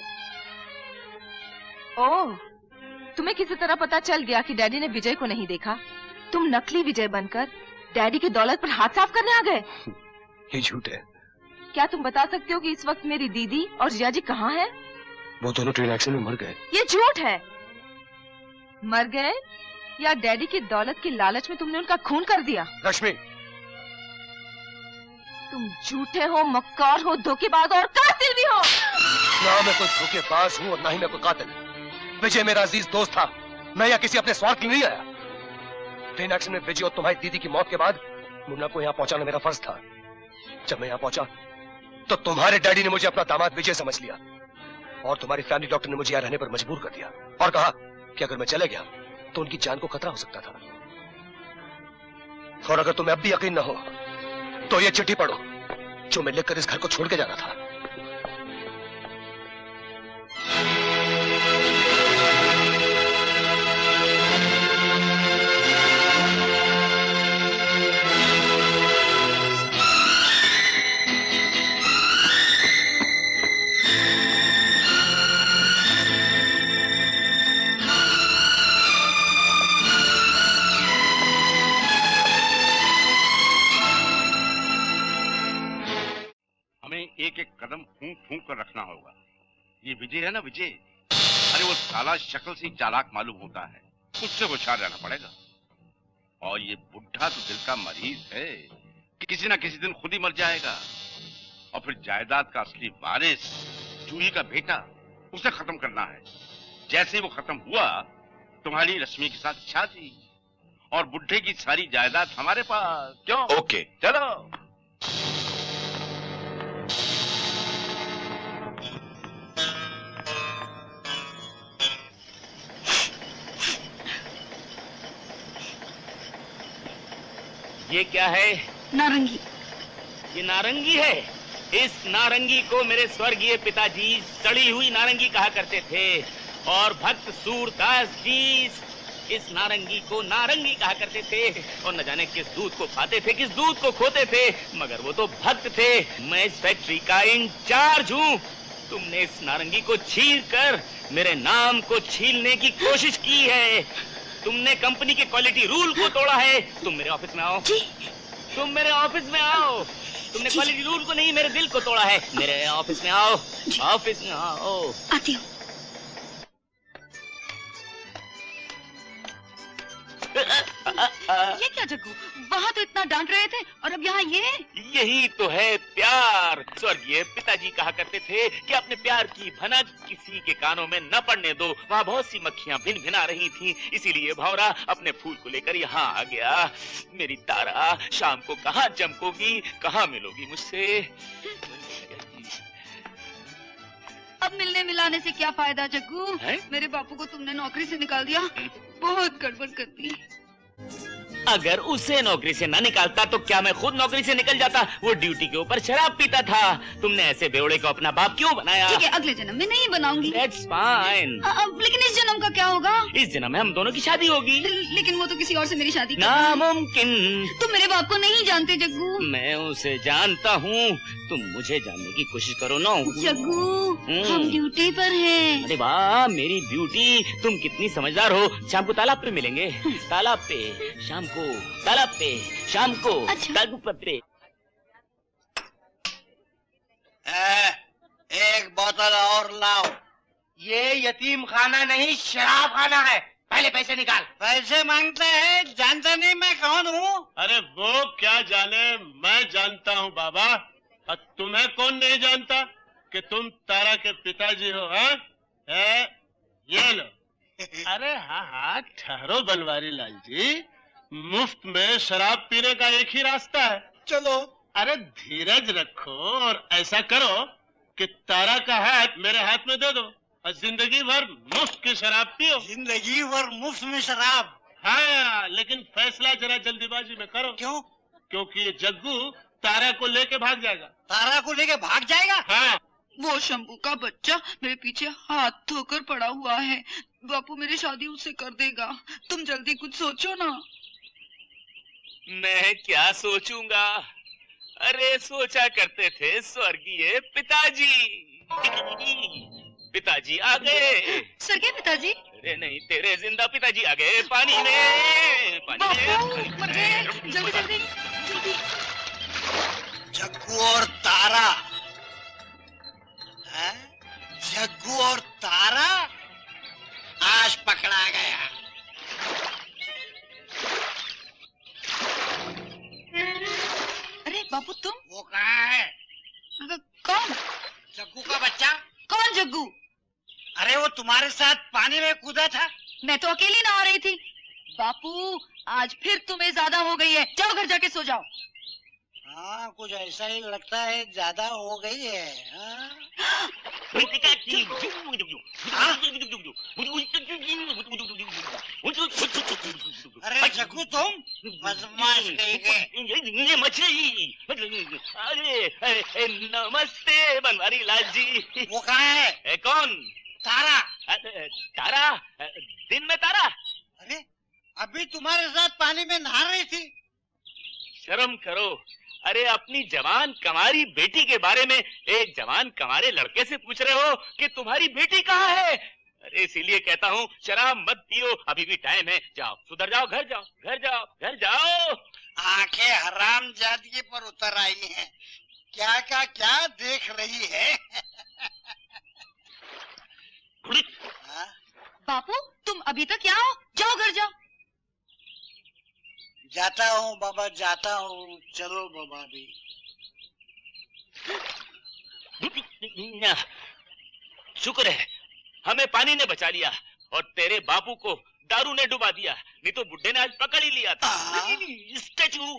ओह, तुम्हें किसी तरह पता चल गया कि डैडी ने विजय को नहीं देखा। तुम नकली विजय बनकर डैडी की दौलत पर हाथ साफ करने आ गए। ये झूठ है। क्या तुम बता सकते हो कि इस वक्त मेरी दीदी और जीजाजी कहाँ हैं? वो दोनों ट्रेन एक्सीडेंट में मर गए। ये झूठ है। मर गए या डैडी की दौलत की लालच में तुमने उनका खून कर दिया? रश्मि, तुम झूठे हो, मक्कार हो, धोखेबाज और कातिल भी हो। ना मैं कोई धोखेबाज हूँ और ना ही मैं कोई कातिल। विजय मेरा अजीज दोस्त था, मैं यहाँ किसी अपने स्वार्थ के लिए नहीं आया। ट्रेन एक्सीडेंट में विजय और तुम्हारी दीदी की मौत के बाद मुन्ना को यहाँ पहुंचाना मेरा फर्ज था। जब मैं यहाँ पहुंचा तो तुम्हारे डैडी ने मुझे अपना दामाद विजय समझ लिया और तुम्हारी फैमिली डॉक्टर ने मुझे यहाँ रहने पर मजबूर कर दिया और कहा कि अगर मैं चले गया तो उनकी जान को खतरा हो सकता था। और अगर तुम्हें अब भी यकीन न हो तो ये चिट्ठी पढ़ो जो मैं लिखकर इस घर को छोड़ के जाना था। एक एक कदम फूंक फूंक कर रखना होगा। ये विजय है ना, विजय, अरे वो साला शक्ल से चालाक मालूम होता है, उससे होशियार रहना पड़ेगा। और ये बुढ़ा तो दिल का मरीज है, किसी ना किसी दिन खुद ही मर जाएगा और फिर जायदाद का असली वारिस जूही का बेटा, उसे खत्म करना है। जैसे ही वो खत्म हुआ तुम्हारी रश्मि के साथ शादी और बुढ़े की सारी जायदाद हमारे पास। क्यों? ओके, चलो। ये क्या है? नारंगी। ये नारंगी है? इस नारंगी को मेरे स्वर्गीय पिताजी सड़ी हुई नारंगी कहा करते थे और भक्त सूरदास जी इस नारंगी को नारंगी कहा करते थे और न जाने किस दूध को पाते थे, किस दूध को खोते थे, मगर वो तो भक्त थे। मैं इस फैक्ट्री का इंचार्ज हूँ। तुमने इस नारंगी को छील कर मेरे नाम को छीलने की कोशिश की है। तुमने कंपनी के क्वालिटी रूल को तोड़ा है। तुम मेरे ऑफिस में आओ, तुम मेरे ऑफिस में आओ। तुमने क्वालिटी रूल को नहीं, मेरे दिल को तोड़ा है। मेरे ऑफिस में आओ, ऑफिस में आओ। आती हूँ। ये क्या जग्गू, वहाँ तो इतना डांट रहे थे और अब यहाँ ये? यही तो है प्यार। स्वर्गीय पिताजी कहा करते थे कि अपने प्यार की भनक किसी के कानों में न पड़ने दो। वहाँ बहुत सी मक्खियाँ भिन भिना रही थीं, इसीलिए भौरा अपने फूल को लेकर यहाँ आ गया। मेरी तारा, शाम को कहाँ चमकोगी, कहाँ मिलोगी मुझसे? अब मिलने मिलाने से क्या फायदा जग्गू? मेरे बापू को तुमने नौकरी से निकाल दिया, बहुत गड़बड़ कर दी। अगर उसे नौकरी से न निकालता तो क्या मैं खुद नौकरी से निकल जाता? वो ड्यूटी के ऊपर शराब पीता था। तुमने ऐसे बेवड़े को अपना बाप क्यों बनाया? ठीक है, अगले जन्म में नहीं बनाऊंगी। That's fine। लेकिन इस जन्म का क्या होगा? इस जन्म में हम दोनों की शादी होगी। लेकिन वो तो किसी और से मेरी शादी नामुमकिन। तुम मेरे बाप को नहीं जानते जग्गू। मैं उसे जानता हूँ, तुम मुझे जानने की कोशिश करो ना। जग्गू, हम ड्यूटी पर हैं। अरे वाह मेरी ब्यूटी, तुम कितनी समझदार हो। शाम को तालाब पे मिलेंगे। तालाब पे शाम को, तालाब पे शाम को। तालाब पे। एक बोतल और लाओ। ये यतीम खाना नहीं, शराब खाना है। पहले पैसे निकाल। पैसे मांगते हैं, जानता नहीं मैं कौन हूँ? अरे वो क्या जाने, मैं जानता हूँ बाबा। और तुम्हें कौन नहीं जानता कि तुम तारा के पिताजी हो? है? ये लो। अरे हाँ हाँ, ठहरो बनवारी लाल जी, मुफ्त में शराब पीने का एक ही रास्ता है। चलो। अरे धीरज रखो और ऐसा करो कि तारा का हाथ मेरे हाथ में दे दो और जिंदगी भर मुफ्त की शराब पियो। जिंदगी भर मुफ्त में शराब? हाँ, लेकिन फैसला जरा जल्दीबाजी में करो। क्यों? क्योंकि ये जग्गू तारा को लेके भाग जाएगा। तारा को लेके भाग जाएगा? हाँ। वो शंभू का बच्चा मेरे पीछे हाथ धोकर पड़ा हुआ है। बापू मेरी शादी उससे कर देगा। तुम जल्दी कुछ सोचो ना। मैं क्या सोचूंगा? अरे सोचा करते थे स्वर्गीय पिताजी। पिताजी आ गए। स्वर्गीय पिताजी? अरे नहीं, तेरे जिंदा पिताजी आ गए। पानी में, पानी में। मर गए। जल्दी जल्दी जल्दी। जग्गू और तारा। जग्गू और तारा आज पकड़ा गया। अरे बापू तुम? वो कहाँ है? कौन? जग्गू का बच्चा। कौन जग्गू? अरे वो तुम्हारे साथ पानी में कूदा था। मैं तो अकेली नहा रही थी। बापू आज फिर तुम्हें ज्यादा हो गई है, जाओ घर जाके सो जाओ। हाँ, कुछ ऐसा ही लगता है, ज्यादा हो गई है। अरे जग्गू तुम बदमाश कहीं के। ये मछली। अरे नमस्ते बनवारी लाल जी। वो कहाँ है? कौन? तारा। तारा? दिन में तारा? अरे अभी तुम्हारे साथ पानी में नहा रही थी। शर्म करो। अरे अपनी जवान कमारी बेटी के बारे में एक जवान कमारे लड़के से पूछ रहे हो कि तुम्हारी बेटी कहाँ है? अरे इसीलिए कहता हूँ शराब मत पियो, अभी भी टाइम है। जाओ सुधर जाओ, घर जाओ, घर जाओ, घर जाओ। आंखें हराम जादगी पर उतर आई हैं। क्या देख रही है? बापू तुम अभी तक यहाँ हो? जाओ घर जाओ। जाता हूँ बाबा, जाता हूँ। चलो बाबा भी। शुक्र है हमें पानी ने बचा लिया और तेरे बापू को दारू ने डुबा दिया, नहीं तो बुड्ढे ने आज पकड़ ही लिया था। स्टैचू।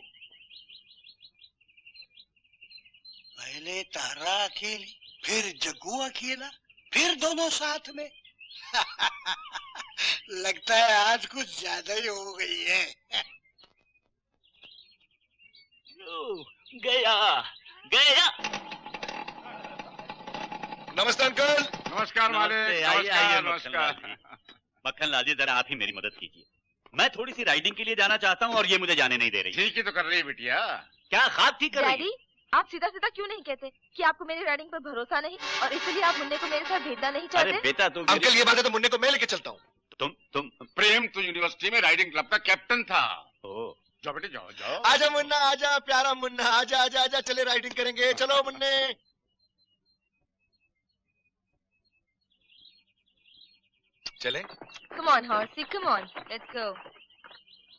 पहले तारा अकेली, फिर जग्गू अकेला, फिर दोनों साथ में। लगता है आज कुछ ज्यादा ही हो गई है। गया गया। नमस्ते अंकल। नमस्कार मालिक। आइए नमस्कार। मक्खन लाल जी, जरा आप ही मेरी मदद कीजिए। मैं थोड़ी सी राइडिंग के लिए जाना चाहता हूँ और ये मुझे जाने नहीं दे रही। ठीक ही तो कर रही है बिटिया। क्या खाब ठीक कर रही है? डैडी, आप सीधा सीधा क्यों नहीं कहते कि आपको मेरी राइडिंग पर भरोसा नहीं और इसलिए आप मुन्ने को मेरे साथ भेजना नहीं चाहते? अरे बेटा, तुम अंकल ये बात है तो मुन्ने को मैं लेके चलता हूँ। तुम प्रेम तो यूनिवर्सिटी में राइडिंग क्लब का कैप्टन था। जाओ बेटे जाओ जाओ। आजा मुन्ना, आजा प्यारा मुन्ना, आजा आजा आजा, चले राइडिंग करेंगे, चलो मुन्ने। चले? Come on, horsey, come on, let's go.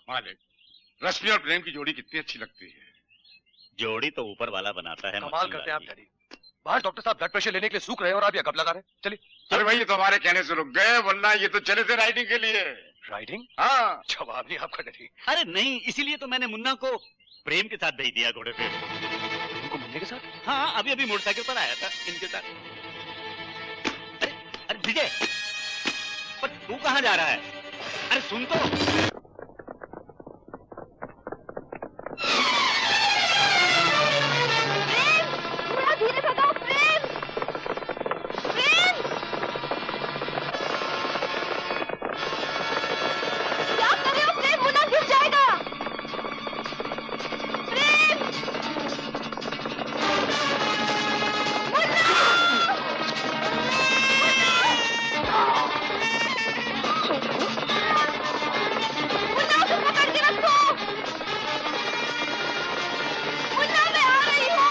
मालिक, रश्मि और प्रेम की जोड़ी कितनी अच्छी लगती है। जोड़ी तो ऊपर वाला बनाता है। कमाल करते हैं आप डैडी। बाहर डॉक्टर साहब ब्लड प्रेशर लेने के लिए सूख रहे हैं और आप ये कब लगा रहे हैं। चलिए। अरे भाई, ये तो हमारे कहने से रुक गए, वरना ये तो चले थे राइडिंग के लिए। राइडिंग? हाँ। जवाब नहीं आपका डैडी। अरे नहीं, इसीलिए तो मैंने मुन्ना को प्रेम के साथ भेज दिया घोड़े पे। उनको मुन्ने के साथ? हाँ, अभी अभी मोटरसाइकिल पर आया था इनके साथ। अरे विजय, पर तू कहाँ जा रहा है? अरे सुन तो। धीरे भगाओ, प्रेम! प्रेम! क्या कर रहे हो प्रेम? मुन्ना गिर जाएगा। प्रेम! मुन्ना उसे पकड़ के रखो। मुन्ना, मैं आ रही हूँ।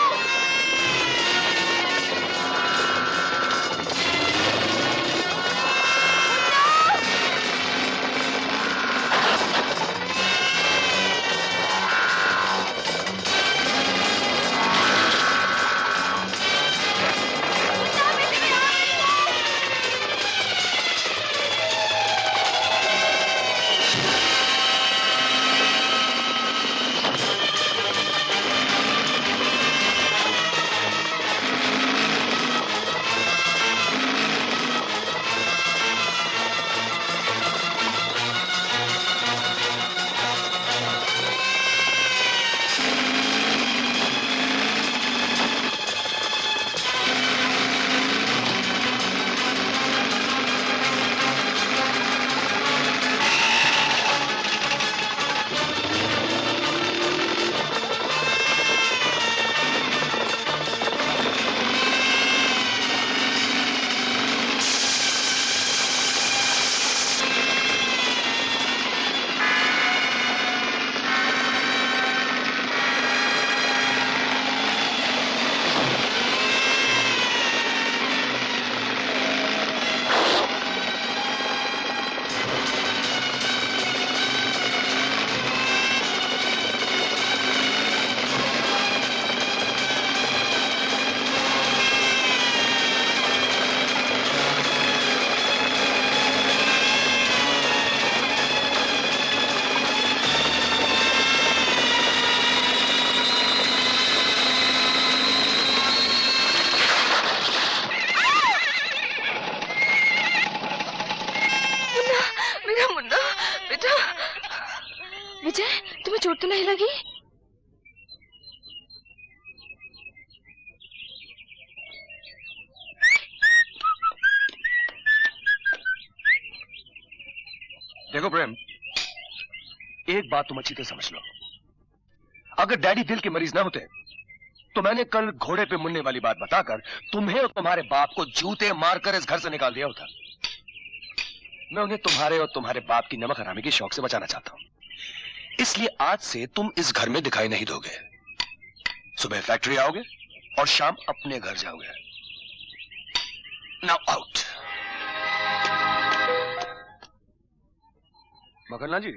विजय, तुम्हें चोट तो नहीं लगी? देखो प्रेम, एक बात तुम अच्छी तरह समझ लो। अगर डैडी दिल के मरीज ना होते तो मैंने कल घोड़े पे मुन्ने वाली बात बताकर तुम्हें और तुम्हारे बाप को जूते मारकर इस घर से निकाल दिया होता। मैं उन्हें तुम्हारे और तुम्हारे बाप की नमक हरामी के शौक से बचाना चाहता हूं, इसलिए आज से तुम इस घर में दिखाई नहीं दोगे। सुबह फैक्ट्री आओगे और शाम अपने घर जाओगे। Now out. मकरलाल जी,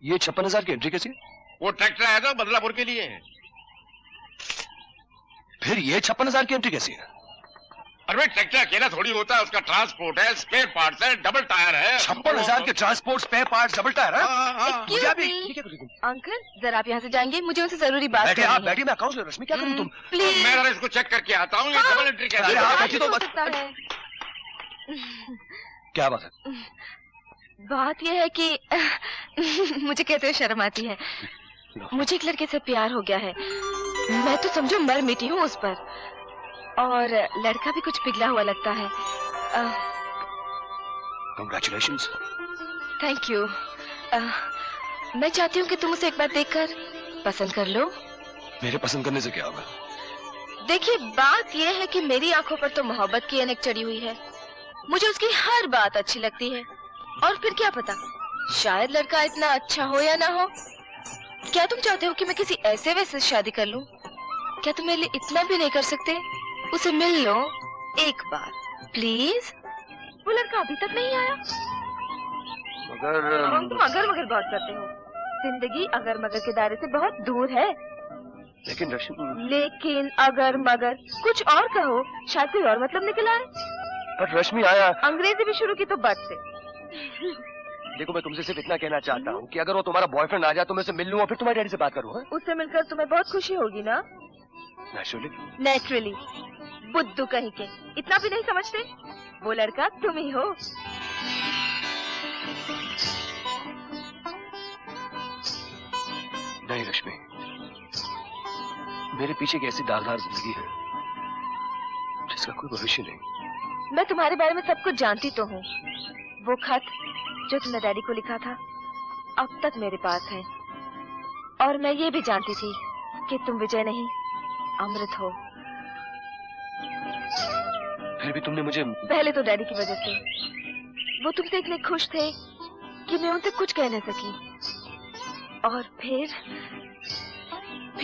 ये 56,000 की एंट्री कैसी? वो ट्रैक्टर आया था बदलापुर के लिए। फिर ये 56,000 की एंट्री कैसी है? अरे भाई, ट्रैक्टर अकेला थोड़ी होता है, उसका ट्रांसपोर्ट है, स्पेयर पार्ट्स है, डबल टायर है। 56,000 के transport, spare parts, double tyre है? अंकल, जरा आप यहाँ से जाएंगे, मुझे उनसे जरूरी बात करनी है। आप बैठिए, मैं अकाउंट में रश्मि क्या करूँ तुम? प्लीज। मैं जरा इसको चेक करके आता हूँ। ये डबल एंट्री कैसे? क्या बात है? बात यह है कि मुझे कहते हुए शर्म आती है। मुझे एक लड़के से प्यार हो गया है। मैं तो समझो मर मिटी हूँ उस पर। और लड़का भी कुछ पिघला हुआ लगता है। Congratulations. Thank you. मैं चाहती हूँ कि तुम उसे एक बार देखकर पसंद कर लो। मेरे पसंद करने से क्या होगा? देखिए, बात यह है कि मेरी आंखों पर तो मोहब्बत की ऐनक चढ़ी हुई है। मुझे उसकी हर बात अच्छी लगती है। और फिर क्या पता, शायद लड़का इतना अच्छा हो या ना हो। क्या तुम चाहते हो कि मैं किसी ऐसे वैसे से शादी कर लूं? क्या तुम मेरे लिए इतना भी नहीं कर सकते? उसे मिल लो एक बार प्लीज। वो लड़का अभी तक नहीं आया। मगर तुम अगर मगर बात करते हो। जिंदगी अगर मगर के दायरे से बहुत दूर है। लेकिन रश्मि, लेकिन अगर मगर कुछ और कहो, शायद कोई और मतलब निकल आए। पर रश्मि आया। अंग्रेजी भी शुरू की तो बद से। देखो, मैं तुमसे सिर्फ इतना कहना चाहता हूँ कि अगर वो तुम्हारा बॉयफ्रेंड आ जाए तो मैं उसे मिल लूँ और फिर तुम्हारे डैडी से बात करूँ। उससे मिलकर तुम्हें बहुत खुशी होगी ना? नेचुरली। बुद्धू कहीं के, इतना भी नहीं समझते? वो लड़का तुम ही हो। नहीं रश्मि, मेरे पीछे एक ऐसी दागदार जिंदगी है जिसका कोई भविष्य नहीं। मैं तुम्हारे बारे में सब कुछ जानती तो हूँ। वो खत जो तुमने डैडी को लिखा था अब तक मेरे पास है। और मैं ये भी जानती थी कि तुम विजय नहीं अमृत हो। फिर भी तुमने मुझे। पहले तो डैडी की वजह से। वो तुमसे इतने खुश थे कि मैं उनसे कुछ कह नहीं सकी। और फिर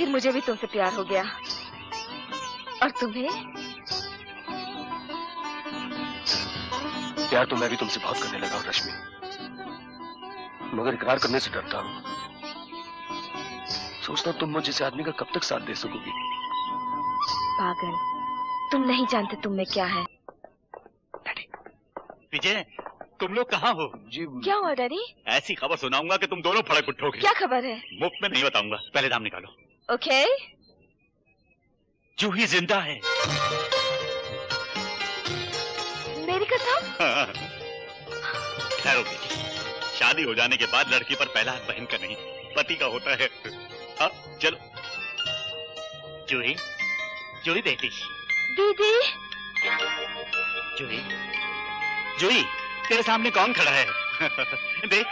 मुझे भी तुमसे प्यार हो गया। और तुम्हें? प्यार तो मैं भी तुमसे बहुत करने लगा हूँ रश्मि, मगर इकरार करने से डरता हूँ। सोचता हूँ तुम मुझे जैसे आदमी का कब तक साथ दे सकोगी। पागल, तुम नहीं जानते तुम में क्या है। विजय, तुम लोग कहाँ हो? जी क्या हुआ डैडी? ऐसी खबर सुनाऊंगा कि तुम दोनों फड़क उठोगे। क्या खबर है? मुफ्त में नहीं बताऊंगा, पहले दाम निकालो। ओके। जूही जिंदा है। मेरी कसम? ठहरो बेटी, शादी हो जाने के बाद लड़की पर पहला हाथ बहन का नहीं पति का होता है। चलो। जूही, जूही बेटी। दीदी। जूही, जूही, तेरे सामने कौन खड़ा है? देख,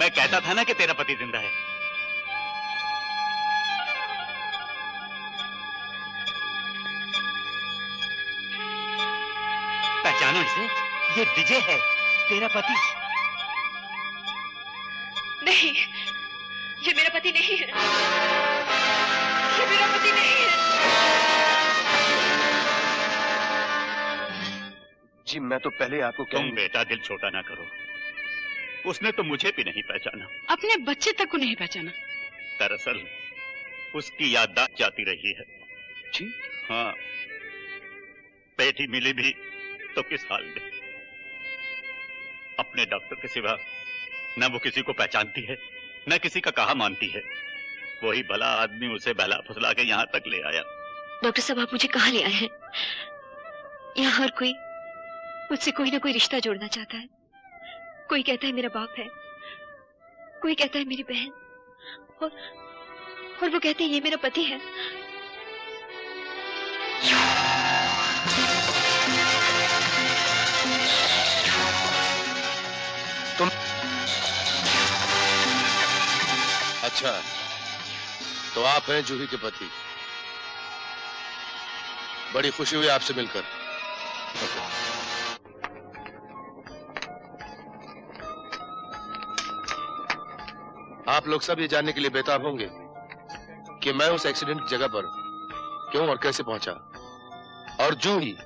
मैं कहता था ना कि तेरा पति जिंदा है। पहचानो इसे, ये विजय है, तेरा पति। नहीं, ये मेरा पति नहीं है। ये मेरा पति नहीं है। जी मैं तो पहले आपको तुम बेटा दिल छोटा ना करो। उसने तो मुझे भी नहीं पहचाना। अपने बच्चे तक को नहीं पहचाना। दरअसल उसकी याददाश्त जाती रही है। जी? हाँ, बेटी मिली भी तो किस हाल में। अपने डॉक्टर के सिवा न वो किसी को पहचानती है न किसी का कहा मानती है। वही भला आदमी उसे बहला फुसला के यहाँ तक ले आया। डॉक्टर साहब, आप मुझे कहाँ ले आए हैं? यहाँ हर कोई मुझसे कोई ना कोई रिश्ता जोड़ना चाहता है। कोई कहता है मेरा बाप है, कोई कहता है मेरी बहन, और वो कहते हैं ये मेरा पति है। तुम अच्छा, तो आप हैं जूही के पति। बड़ी खुशी हुई आपसे मिलकर। आप लोग सब ये जानने के लिए बेताब होंगे कि मैं उस एक्सीडेंट की जगह पर क्यों और कैसे पहुंचा, और जूही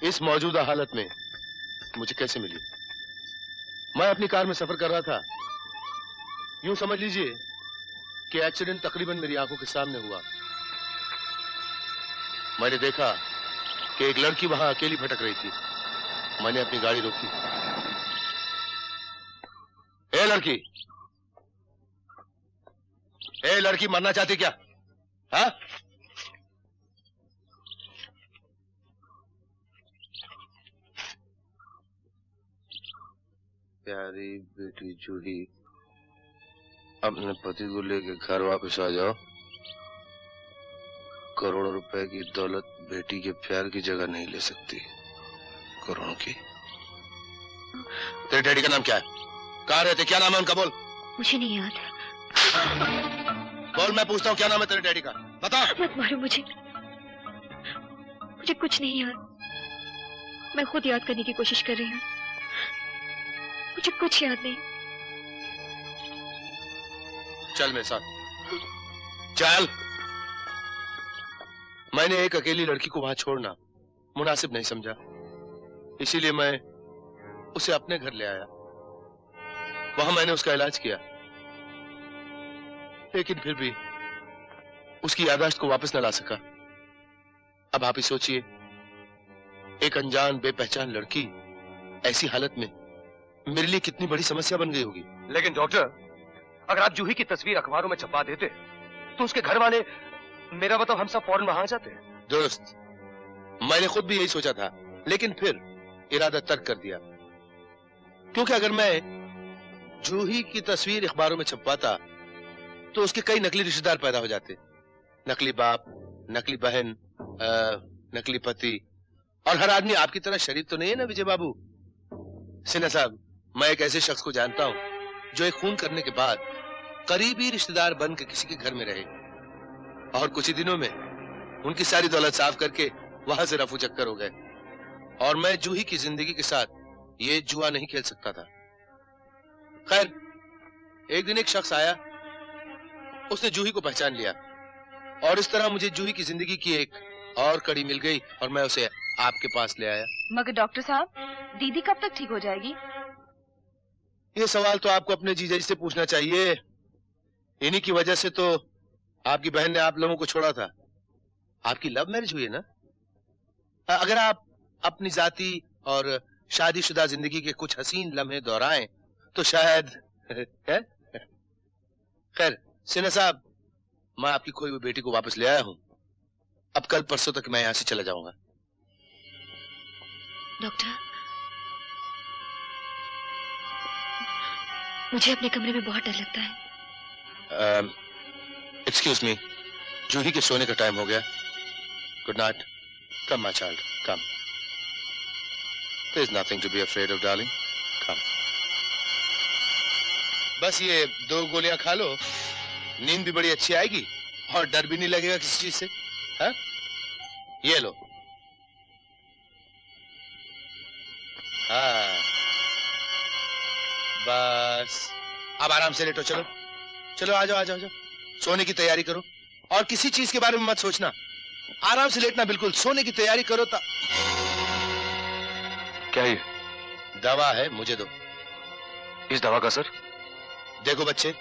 इस मौजूदा हालत में मुझे कैसे मिली। मैं अपनी कार में सफर कर रहा था। यूं समझ लीजिए कि एक्सीडेंट तकरीबन मेरी आंखों के सामने हुआ। मैंने देखा कि एक लड़की वहां अकेली भटक रही थी। मैंने अपनी गाड़ी रोकी। ए लड़की, ए लड़की, मरना चाहती क्या? हाँ? प्यारी बेटी जूही, अपने पति को लेकर घर वापस आ जाओ। करोड़ों रुपए की दौलत बेटी के प्यार की जगह नहीं ले सकती, करोड़ों की। तेरे डैडी का नाम क्या है? कहाँ रहते? क्या नाम है उनका? बोल। मुझे नहीं याद। बोल, मैं पूछता हूँ क्या नाम है तेरे डैडी का? बता। मत मारो मुझे कुछ नहीं याद। मैं खुद याद करने की कोशिश कर रही हूँ, मुझे कुछ याद नहीं। चल मेरे साथ, चल। मैंने एक अकेली लड़की को वहां छोड़ना मुनासिब नहीं समझा, इसीलिए मैं उसे अपने घर ले आया। वहां मैंने उसका इलाज किया, लेकिन फिर भी उसकी याददाश्त को वापस न ला सका। अब आप ही सोचिए, एक अनजान बेपहचान लड़की ऐसी हालत में मेरे लिए कितनी बड़ी समस्या बन गई होगी। लेकिन डॉक्टर, अगर आप जूही की तस्वीर अखबारों में छपवा देते तो उसके घर वाले, मेरा मतलब हम सब फौरन वहां जाते। दोस्त, मैंने खुद भी यही सोचा था, लेकिन फिर इरादा तर्क कर दिया, क्योंकि अगर मैं जूही की तस्वीर अखबारों में छपवाता तो उसके कई नकली रिश्तेदार पैदा हो जाते। नकली बाप, नकली बहन, नकली पति, और हर आदमी आपकी तरह शरीफ तो नहीं है ना विजय बाबू। सिन्हा साहब, मैं एक ऐसे शख्स को जानता हूं जो एक खून करने के बाद करीबी रिश्तेदार बन के किसी के घर में रहे, और कुछ ही दिनों में उनकी सारी दौलत साफ करके वहां से रफू चक्कर हो गए। और मैं जूही की जिंदगी के साथ ये जुआ नहीं खेल सकता था। खैर, एक दिन एक शख्स आया, उसने जूही को पहचान लिया, और इस तरह मुझे जूही की जिंदगी की एक और कड़ी मिल गई, और मैं उसे आपके पास ले आया। मगर डॉक्टर साहब, दीदी कब तक ठीक हो जाएगी? ये सवाल तो आपको अपने जीजा जी से पूछना चाहिए। इन्हीं की वजह से तो आपकी बहन ने आप लोगों को छोड़ा था। आपकी लव मैरिज हुई है ना? अगर आप अपनी जाती और शादीशुदा जिंदगी के कुछ हसीन लम्हे दोहराएं तो शायद खैर सिन्हा साहब, मैं आपकी खोई हुई बेटी को वापस ले आया हूं। अब कल परसों तक मैं यहां से चला जाऊंगा। डॉक्टर, मुझे अपने कमरे में बहुत डर लगता है। एक्सक्यूज मी, जूही के सोने का टाइम हो गया। Good night. Come my child, come. There is nothing to be afraid of, darling. Come. बस ये 2 गोलियां खा लो, नींद भी बड़ी अच्छी आएगी और डर भी नहीं लगेगा किसी चीज से। हाँ? ये लो। हाँ, बस अब आराम से लेटो। चलो चलो, आ जाओ आ जाओ आ जाओ। सोने की तैयारी करो और किसी चीज के बारे में मत सोचना। आराम से लेटना, बिल्कुल सोने की तैयारी करो। क्या ये दवा है? मुझे दो। इस दवा का सर? देखो बच्चे,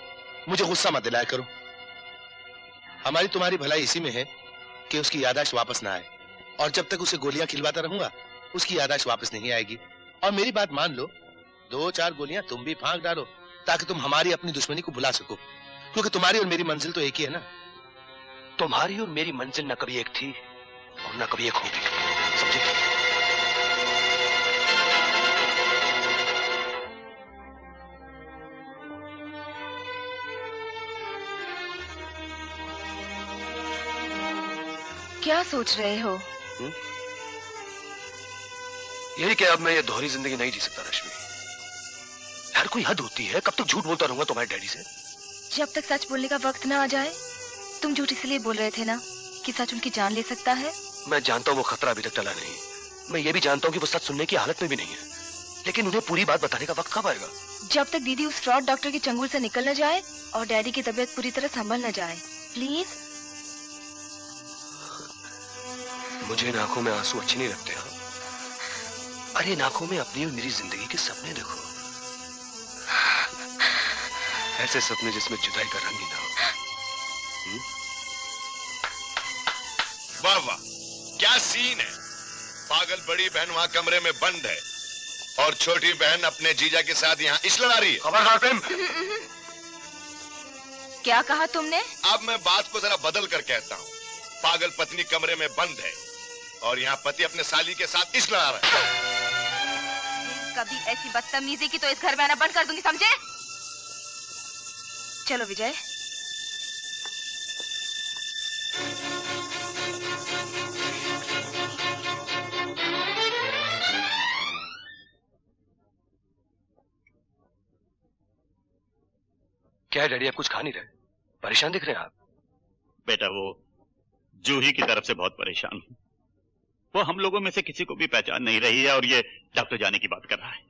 मुझे गुस्सा मत दिलाया करो। हमारी तुम्हारी भलाई इसी में है कि उसकी याददाश्त वापस ना आए, और जब तक उसे गोलियां खिलवाता रहूंगा उसकी याददाश्त वापस नहीं आएगी। और मेरी बात मान लो, 2-4 गोलियां तुम भी फांक डालो ताकि तुम हमारी अपनी दुश्मनी को भुला सको, क्योंकि तुम्हारी और मेरी मंजिल तो एक ही है ना। तुम्हारी और मेरी मंजिल न कभी एक थी और न कभी एक होगी, समझे? क्या सोच रहे हो? यही कि अब मैं ये दोहरी जिंदगी नहीं जी सकता रश्मि। हर कोई हद होती है। कब तक झूठ बोलता रहूंगा तुम्हारे डैडी से? जब तक सच बोलने का वक्त ना आ जाए। तुम झूठ इसलिए बोल रहे थे ना कि सच उनकी जान ले सकता है। मैं जानता हूँ वो खतरा अभी तक टला नहीं। मैं ये भी जानता हूँ कि वो सच सुनने की हालत में भी नहीं है, लेकिन उन्हें पूरी बात बताने का वक्त कब आएगा? जब तक दीदी उस फ्रॉड डॉक्टर के चंगुल से निकल न जाए और डैडी की तबीयत पूरी तरह संभल न जाए। प्लीज। मुझे इन आंखों में आंसू अच्छे नहीं लगते। हाँ, अरे इन आंखों में अपनी और मेरी जिंदगी के सपने देखो, ऐसे सपने जिसमें जुदाई का रंग ही ना हो। वाह वाह, क्या सीन है। पागल बड़ी बहन वहां कमरे में बंद है और छोटी बहन अपने जीजा के साथ यहाँ इस लड़ा रही है। खबरदार प्रेम। क्या कहा तुमने? अब मैं बात को जरा बदल कर कहता हूँ। पागल पत्नी कमरे में बंद है और यहाँ पति अपने साली के साथ इस लड़ा रहा है। कभी ऐसी बदतमीजी की तो इस घर में आना बंद कर दूंगी, समझे? चलो विजय। क्या है डैडी, आप कुछ खा नहीं रहे, परेशान दिख रहे हैं आप। बेटा वो जूही की तरफ से बहुत परेशान हूं। वो हम लोगों में से किसी को भी पहचान नहीं रही है और ये डॉक्टर जाने की बात कर रहा है।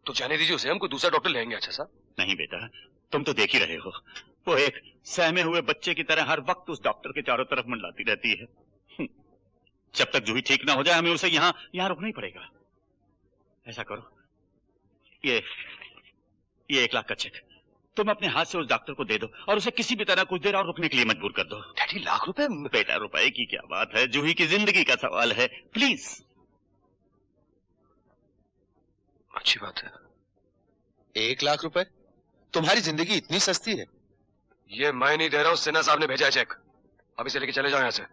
तो जाने दीजिए उसे, हम कोई दूसरा डॉक्टर लेंगे। अच्छा साहब। नहीं बेटा, तुम तो देख ही रहे हो, वो एक सहमे हुए बच्चे की तरह हर वक्त उस डॉक्टर के चारों तरफ मंडलाती रहती है। जब तक जूही ठीक ना हो जाए हमें उसे यहाँ रुकना ही पड़ेगा। ऐसा करो, ये 1 लाख का चेक तुम अपने हाथ से उस डॉक्टर को दे दो और उसे किसी भी तरह कुछ देर और रुकने के लिए मजबूर कर दो। डैडी, लाख रुपए? बेटा, रुपए की क्या बात है, जूही की जिंदगी का सवाल है, प्लीज। अच्छी बात है। 1 लाख रुपए? तुम्हारी जिंदगी इतनी सस्ती है? ये मैं नहीं दे रहा हूं, सिन्हा साहब ने भेजा है चेक। अब इसे लेके चले जाओ यहाँ से,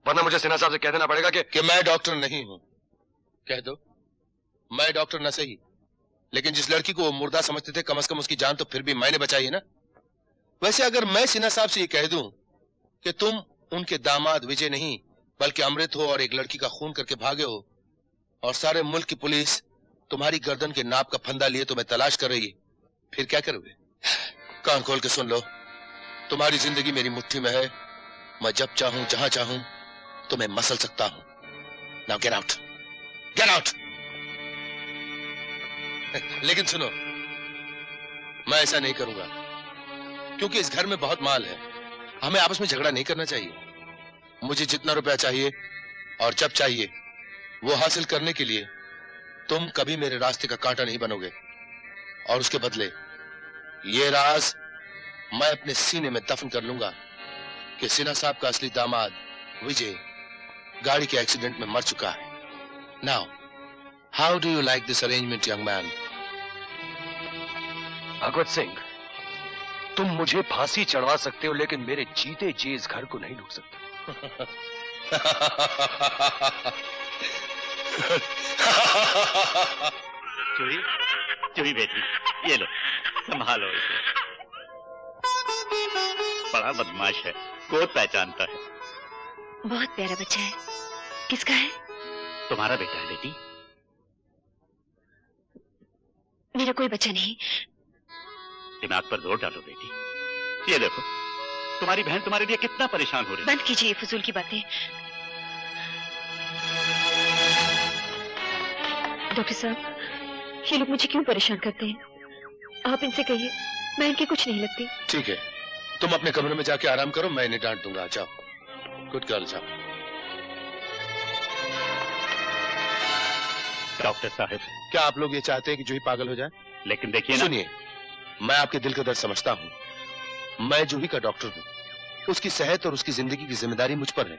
वरना मुझे सिन्हा साहब से कह देना पड़ेगा कि मैं डॉक्टर नहीं हूं। कह दो, मैं डॉक्टर न सही, लेकिन जिस लड़की को वो मुर्दा समझते थे, कम से कम उसकी जान तो फिर भी मैंने बचाई है ना। वैसे अगर मैं सिन्हा साहब से ये कह दूं कि तुम उनके दामाद विजय नहीं बल्कि अमृत हो और एक लड़की का खून करके भागे हो और सारे मुल्क की पुलिस तुम्हारी गर्दन के नाप का फंदा लिए तुम्हें तलाश कर रही है, फिर क्या करोगे? कान खोल के सुन लो, तुम्हारी जिंदगी मेरी मुट्ठी में है। मैं जब चाहूं जहां चाहूं तुम्हें मसल सकता हूं। Now get out, get out. लेकिन सुनो, मैं ऐसा नहीं करूंगा क्योंकि इस घर में बहुत माल है। हमें आपस में झगड़ा नहीं करना चाहिए। मुझे जितना रुपया चाहिए और जब चाहिए वो हासिल करने के लिए तुम कभी मेरे रास्ते का कांटा नहीं बनोगे। और उसके बदले ये राज मैं अपने सीने में दफन कर लूंगा कि सिन्हा साहब का असली दामाद विजय गाड़ी के एक्सीडेंट में मर चुका है। Now how do you like this arrangement young man? Bhagwat Singh, तुम मुझे फांसी चढ़वा सकते हो लेकिन मेरे जीते जी इस घर को नहीं लूट सकते। जूही बेटी, ये लो, संभालो इसे। बड़ा बदमाश है, कोई पहचानता है। बहुत प्यारा बच्चा है। किसका है? तुम्हारा बेटा है बेटी। मेरा कोई बच्चा नहीं। दिमाग पर जोर डालो बेटी। ये देखो, तुम्हारी बहन तुम्हारे लिए कितना परेशान हो रही है। बंद कीजिए फजूल की बातें। डॉक्टर साहब, ये लोग मुझे क्यों परेशान करते हैं? आप इनसे कहिए, मैं इनके कुछ नहीं लगती। ठीक है, तुम अपने कमरे में जाके आराम करो, मैं इन्हें डांट दूंगा। जाओ, गुड गर्ल, जाओ। डॉक्टर साहब, क्या आप लोग ये चाहते हैं कि जूही पागल हो जाए? लेकिन देखिए ना। सुनिए, मैं आपके दिल का दर्द समझता हूँ। मैं जूही का डॉक्टर हूँ, उसकी सेहत और उसकी जिंदगी की जिम्मेदारी मुझ पर है।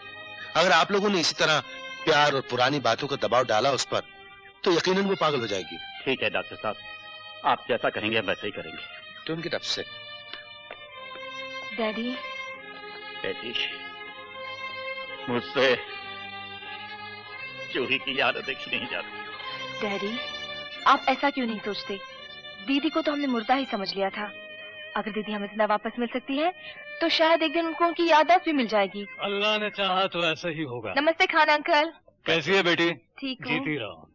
अगर आप लोगों ने इसी तरह प्यार और पुरानी बातों का दबाव डाला उस पर, तो यकीनन वो पागल हो जाएगी। ठीक है डॉक्टर साहब, आप जैसा कहेंगे हम वैसा ही करेंगे। Don't get upset. डैडी, बेटी, मुझसे जूही की याद देखी नहीं जाती। डैडी, आप ऐसा क्यों नहीं सोचते? दीदी को तो हमने मुर्दा ही समझ लिया था। अगर दीदी हमें जिंदा वापस मिल सकती है तो शायद एक दिन उनको उनकी याददाश्त भी मिल जाएगी। अल्लाह ने चाहा तो ऐसा ही होगा। नमस्ते खान अंकल। कैसी है बेटी? ठीक हूँ। जीती रहो।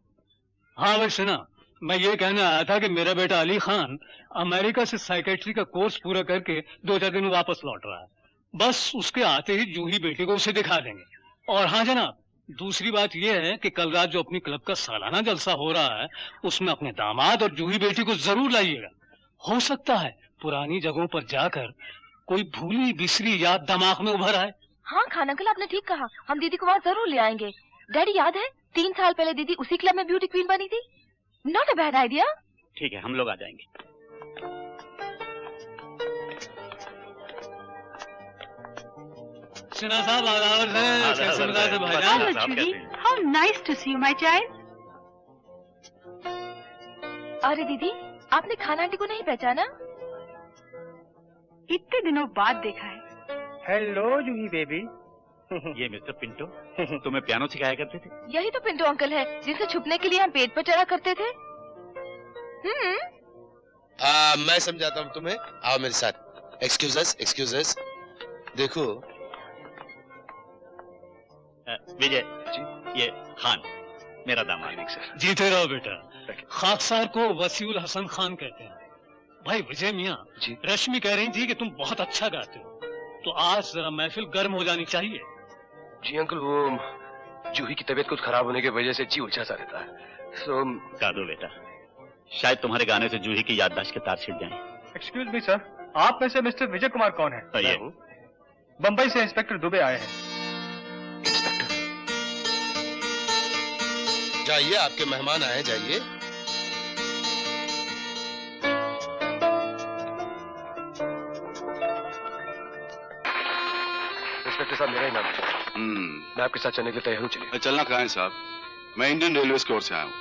हाँ वैसे ना, मैं ये कहने आया था कि मेरा बेटा अली खान अमेरिका से साइकेट्री का कोर्स पूरा करके 2-4 दिन में वापस लौट रहा है। बस उसके आते ही जूही बेटी को उसे दिखा देंगे। और हाँ जनाब, दूसरी बात यह है कि कल रात जो अपनी क्लब का सालाना जलसा हो रहा है उसमें अपने दामाद और जूही बेटी को जरूर लाइएगा। हो सकता है पुरानी जगहों पर जाकर कोई भूली बिसरी याद दिमाग में उभर आए। हाँ खान अंकल, आपने ठीक कहा, हम दीदी को वहाँ जरूर ले आएंगे। डैडी याद है 3 साल पहले दीदी उसी क्लब में ब्यूटी क्वीन बनी थी? Not a bad idea. ठीक है, हम लोग आ जाएंगे। सिन्हा साहब आदाब है। कैसे मिजाज है भाईजान? Hello Judy, how nice to see you, my child. अरे दीदी, आपने खान आंटी को नहीं पहचाना? इतने दिनों बाद देखा है। हेलो जूही बेबी। ये मिस्टर पिंटो तुम्हें पियानो सिखाया करते थे? यही तो पिंटो अंकल है जिनसे छुपने के लिए हम पेट पर चढ़ा करते थे। मैं समझाता हूँ तुम्हें, आओ मेरे साथ। एक्सक्यूज। देखो विजय ये खान मेरा दामाद। जीते रहो बेटा। खाकसार को वसीउल हसन खान कहते हैं। भाई विजय मियाँ, रश्मि कह रही थी कि तुम बहुत अच्छा गाते हो, तो आज जरा महफिल गर्म हो जानी चाहिए। जी अंकल, वो जूही की तबीयत कुछ खराब होने की वजह से जी उलझा सा रहता है। गा दो बेटा, शायद तुम्हारे गाने से जूही की याददाश्त के तार छिड़ जाएं। एक्सक्यूज मी सर, आप में से मिस्टर विजय कुमार कौन है? ये बम्बई से इंस्पेक्टर दुबे आए हैं। जाइए, आपके मेहमान आए, जाइए। इंस्पेक्टर साहब, मेरा ही नाम है। मैं आपके साथ चलने के लिए तैयार हूँ, चलिए। चलना कहाँ है साहब? मैं इंडियन रेलवे की ओर से आया हूँ।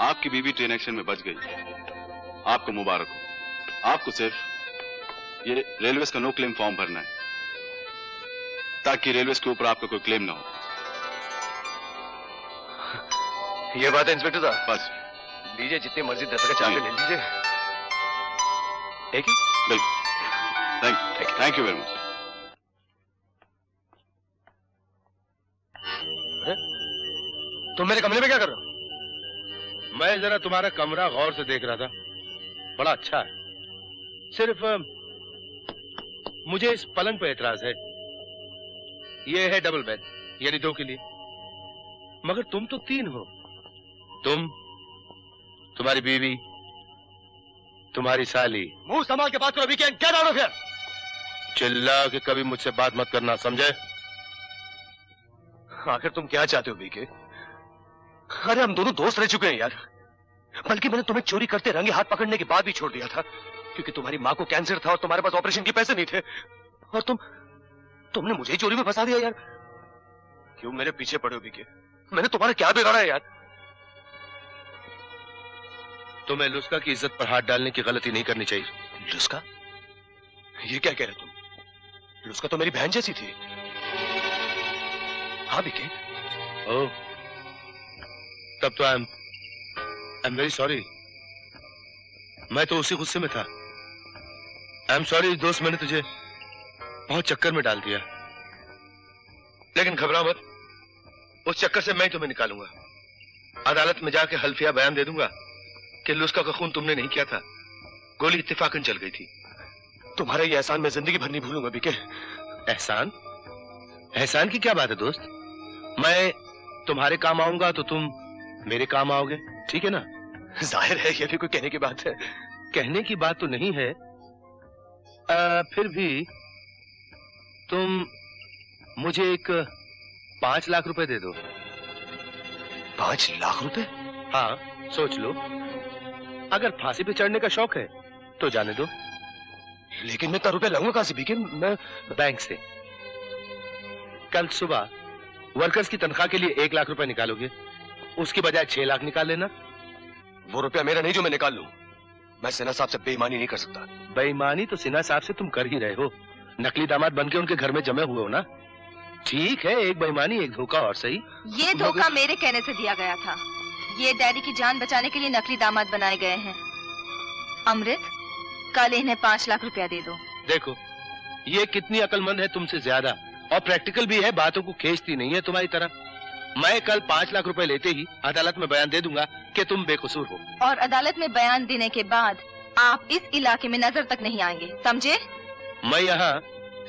आपकी बीवी ट्रेन एक्सीडेंट में बच गई, आपको मुबारक हो। आपको सिर्फ ये रेलवे का नो क्लेम फॉर्म भरना है, ताकि रेलवे के ऊपर आपका कोई क्लेम ना हो। ये बात है इंस्पेक्टर साहब? बस लीजिए, जितनी मर्जी 10 का चार्ज ले लीजिए। एक ही? बिल्कुल। Thank you very much. तुम मेरे कमरे में क्या कर रहे हो? मैं जरा तुम्हारा कमरा गौर से देख रहा था, बड़ा अच्छा है। सिर्फ मुझे इस पलंग पे एतराज है। ये है डबल बेड, यानी 2 के लिए, मगर तुम तो 3 हो। तुम, तुम्हारी बीवी, तुम्हारी साली। मुंह संभाल के बात करो weekend, get out of here. चिल्ला के कभी मुझसे बात मत करना, समझे? आखिर तुम क्या चाहते हो बीके? अरे हम दोनों दोस्त रह चुके हैं यार। बल्कि मैंने तुम्हें चोरी करते रंगे हाथ पकड़ने के बाद भी छोड़ दिया था, क्योंकि तुम्हारी माँ को कैंसर था और तुम्हारे पास ऑपरेशन के पैसे नहीं थे। और तुमने मुझे ही चोरी में फंसा दिया यार। क्यों मेरे पीछे पड़े हो बीके? मैंने तुम्हारा क्या बिगाड़ा है यार? तुम्हें लुस्का की इज्जत पर हाथ डालने की गलती नहीं करनी चाहिए। लुस्का? ये क्या कह रहे तुम? लुस्का तो मेरी बहन जैसी थी। हाँ बीके। ओह, तब तो आई एम वेरी सॉरी। मैं तो उसी गुस्से में था। आई एम सॉरी दोस्त, मैंने तुझे बहुत चक्कर में डाल दिया। लेकिन घबरा मत, उस चक्कर से मैं तुम्हें निकालूंगा। अदालत में जाके हल्फिया बयान दे दूंगा कि लुस्का का खून तुमने नहीं किया था, गोली इत्तेफाकन चल गई थी। तुम्हारा ये एहसान मैं जिंदगी भर नहीं भूलूंगा बीके। एहसान? एहसान की क्या बात है दोस्त? मैं तुम्हारे काम आऊंगा तो तुम मेरे काम आओगे, ठीक है ना? जाहिर है ये भी कोई कहने की बात है। कहने की बात तो नहीं है, फिर भी तुम मुझे एक 5 लाख रुपए दे दो। 5 लाख रुपए? हाँ, सोच लो। अगर फांसी पे चढ़ने का शौक है तो जाने दो। लेकिन मैं इतना रुपया लाऊंगा कहां से बीके? मैं बैंक से। कल सुबह वर्कर्स की तनख्वाह के लिए 1 लाख रुपए निकालोगे, उसकी बजाय 6 लाख निकाल लेना। वो रुपया मेरा नहीं जो मैं निकाल लूं। मैं सिन्हा साहब से बेईमानी नहीं कर सकता। बेईमानी तो सिन्हा साहब से तुम कर ही रहे हो। नकली दामाद बनके उनके घर में जमे हुए हो ना। ठीक है, एक बेईमानी एक धोखा और सही। ये धोखा मेरे कहने से दिया गया था। ये डैडी की जान बचाने के लिए नकली दामाद बनाए गए हैं। अमृत, कल इन्हें 5 लाख रुपया दे दो। देखो, ये कितनी अक्लमंद है तुमसे ज्यादा, और प्रैक्टिकल भी है, बातों को खींचती नहीं है तुम्हारी तरह। मैं कल 5 लाख रुपए लेते ही अदालत में बयान दे दूंगा कि तुम बेकसूर हो। और अदालत में बयान देने के बाद आप इस इलाके में नजर तक नहीं आएंगे, समझे? मैं यहाँ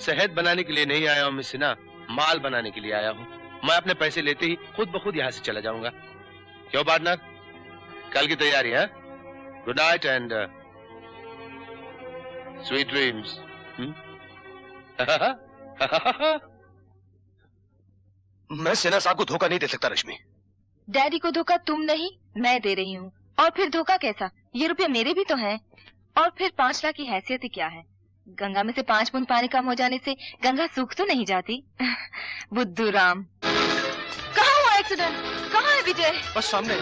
शहद बनाने के लिए नहीं आया हूँ मिस सिन्हा, माल बनाने के लिए आया हूँ। मैं अपने पैसे लेते ही खुद ब खुद यहाँ से चला जाऊंगा। क्यों पार्टनर, कल की तैयारी है? Good night and sweet dreams. मैं सिन्हा साहब को धोखा नहीं दे सकता रश्मि। डैडी को धोखा तुम नहीं, मैं दे रही हूँ। और फिर धोखा कैसा? ये रुपये मेरे भी तो हैं। और फिर 5 लाख की हैसियत ही क्या है? गंगा में से 5 बूंद पानी कम हो जाने से गंगा सूख तो नहीं जाती। बुद्धू राम। कहाँ हुआ एक्सीडेंट? कहाँ है विजय? बस सामने।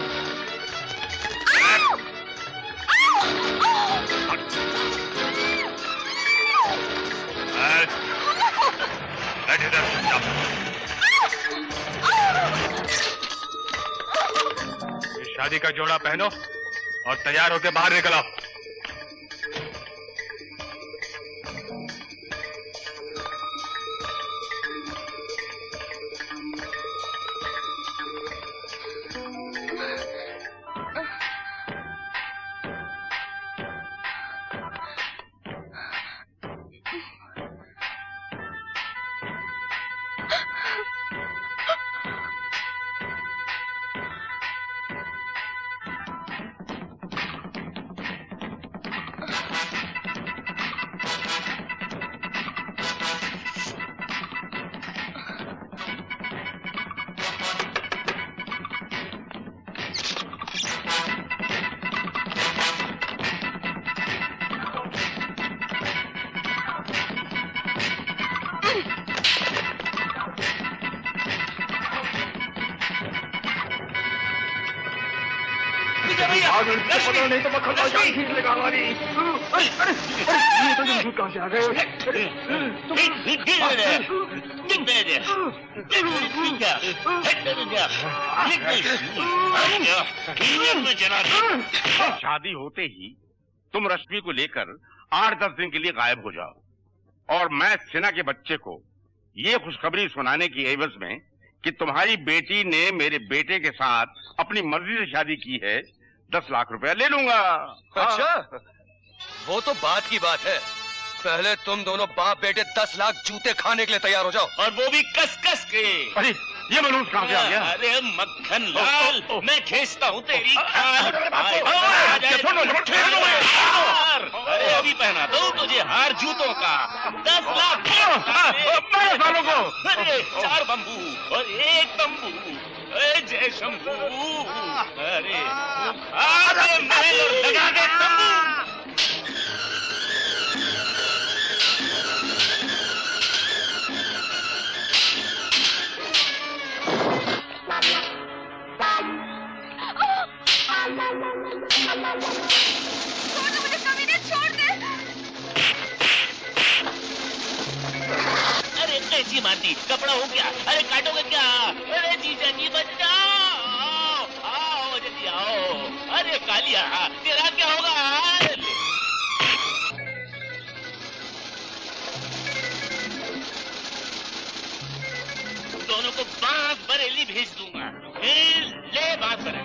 शादी का जोड़ा पहनो और तैयार होकर बाहर निकल आओ। पागल पकड़ो नहीं तो मैं खतरा जान खींच लेगा हमारी। अरे ये तो जरूर कहाँ से आ गए? शादी होते ही तुम रश्मि को लेकर 8-10 दिन के लिए गायब हो जाओ और मैं सिन्हा के बच्चे को ये खुशखबरी सुनाने की एवज में कि तुम्हारी बेटी ने मेरे बेटे के साथ अपनी मर्जी से शादी की है 10 लाख रुपया ले लूंगा। अच्छा, वो तो बात की बात है। पहले तुम दोनों बाप बेटे 10 लाख जूते खाने के लिए तैयार हो जाओ, और वो भी कस कस के। अरे ये मनोज कहाँ से आ गया? अरे मक्खन लाल, मैं खींचता हूँ तेरी खाल। अरे अभी पहना दो तुझे हार जूतों का 10 लाख। सालों को अरे 4 बम्बू और 1 तंबू। जय शंभू। अरे महल और लगा दे तंबू। मुझे कमीने छोड़ दे। अरे कैसी मारती, कपड़ा हो गया। अरे काटोगे क्या? अरे जीजा जी बच जाओ, आओ जल्दी आओ। अरे कालिया तेरा क्या होगा? दोनों को बांस बरेली भेज दूंगा। ले बात करें।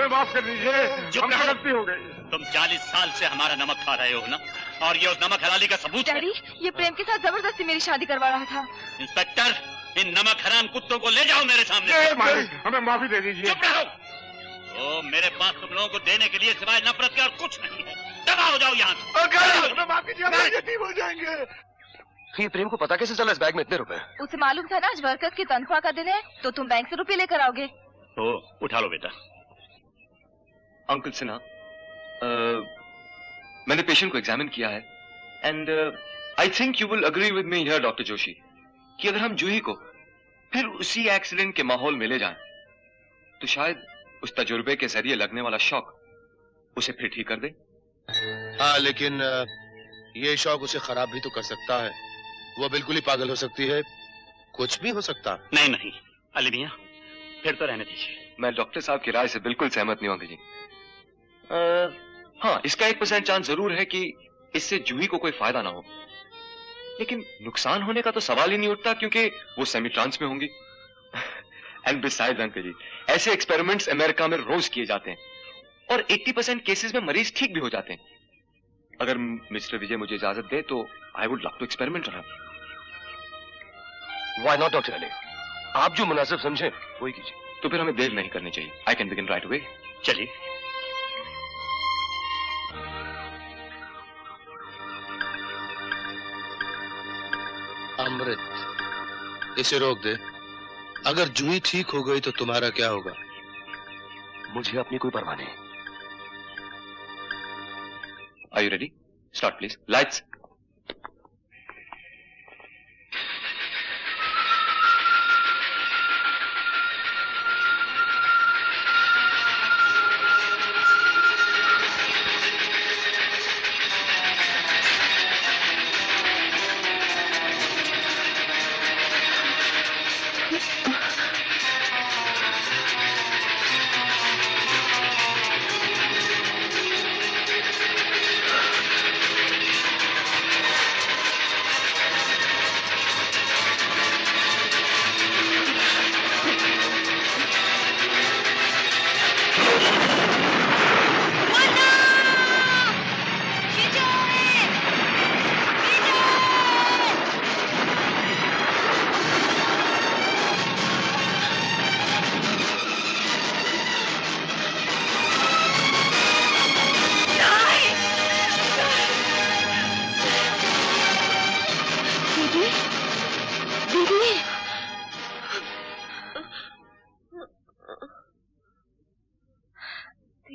माफ कर दीजिए, हमसे गलती हो गई। तुम 40 साल से हमारा नमक खा रहे हो ना, और ये उस नमक हलाली का सबूत है। डैडी, ये प्रेम के साथ जबरदस्ती मेरी शादी करवा रहा था। इंस्पेक्टर, इन नमक हराम कुत्तों को ले जाओ मेरे सामने। हमें माफी दे दीजिए। चुप रहो। ओ, मेरे पास तुम लोगों को देने के लिए सिवाय नफरत के और कुछ नहीं है। दबा हो जाओ यहाँ से। हो जाएंगे। ये प्रेम को पता कैसे चला इस बैग में इतने रुपए? उसे मालूम था ना आज वर्कर्स की तनख्वाह का दिन है, तो तुम बैंक से रुपए लेकर आओगे। तो उठा लो बेटा। अंकल सिन्हा, मैंने पेशेंट को एग्जामिन किया है and I think you will agree with me here doctor Joshi कि अगर हम जूही को फिर उसी एक्सीडेंट के माहौल में ले जाएं तो शायद उस तजुर्बे के जरिए लगने वाला शौक उसे फिर ठीक कर दे। हाँ, लेकिन ये शौक उसे खराब भी तो कर सकता है। वो बिल्कुल ही पागल हो सकती है, कुछ भी हो सकता। नहीं नहीं अली मियां, फिर तो रहने दीजिए। मैं डॉक्टर साहब की राय से बिल्कुल सहमत नहीं हूं अंकल जी। हाँ, इसका 1% चांस जरूर है कि इससे जूही को कोई फायदा ना हो, लेकिन नुकसान होने का तो सवाल ही नहीं उठता क्योंकि वो सेमी ट्रांस में होंगी। एंड बिसाइड्स अंकल जी, ऐसे एक्सपेरिमेंट्स अमेरिका में रोज किए जाते हैं और 80% केसेस में मरीज ठीक भी हो जाते हैं। अगर मिस्टर विजय मुझे इजाजत दे तो I would love to experiment. Why not doctor Ali, आप जो मुनासिब समझे वही कीजिए। तो फिर हमें देर नहीं करनी चाहिए। I can begin right away. चलिए। अमृत, इसे रोक दे। अगर जूही ठीक हो गई तो तुम्हारा क्या होगा? मुझे अपनी कोई परवाह नहीं। Are you ready? Start, please. Lights.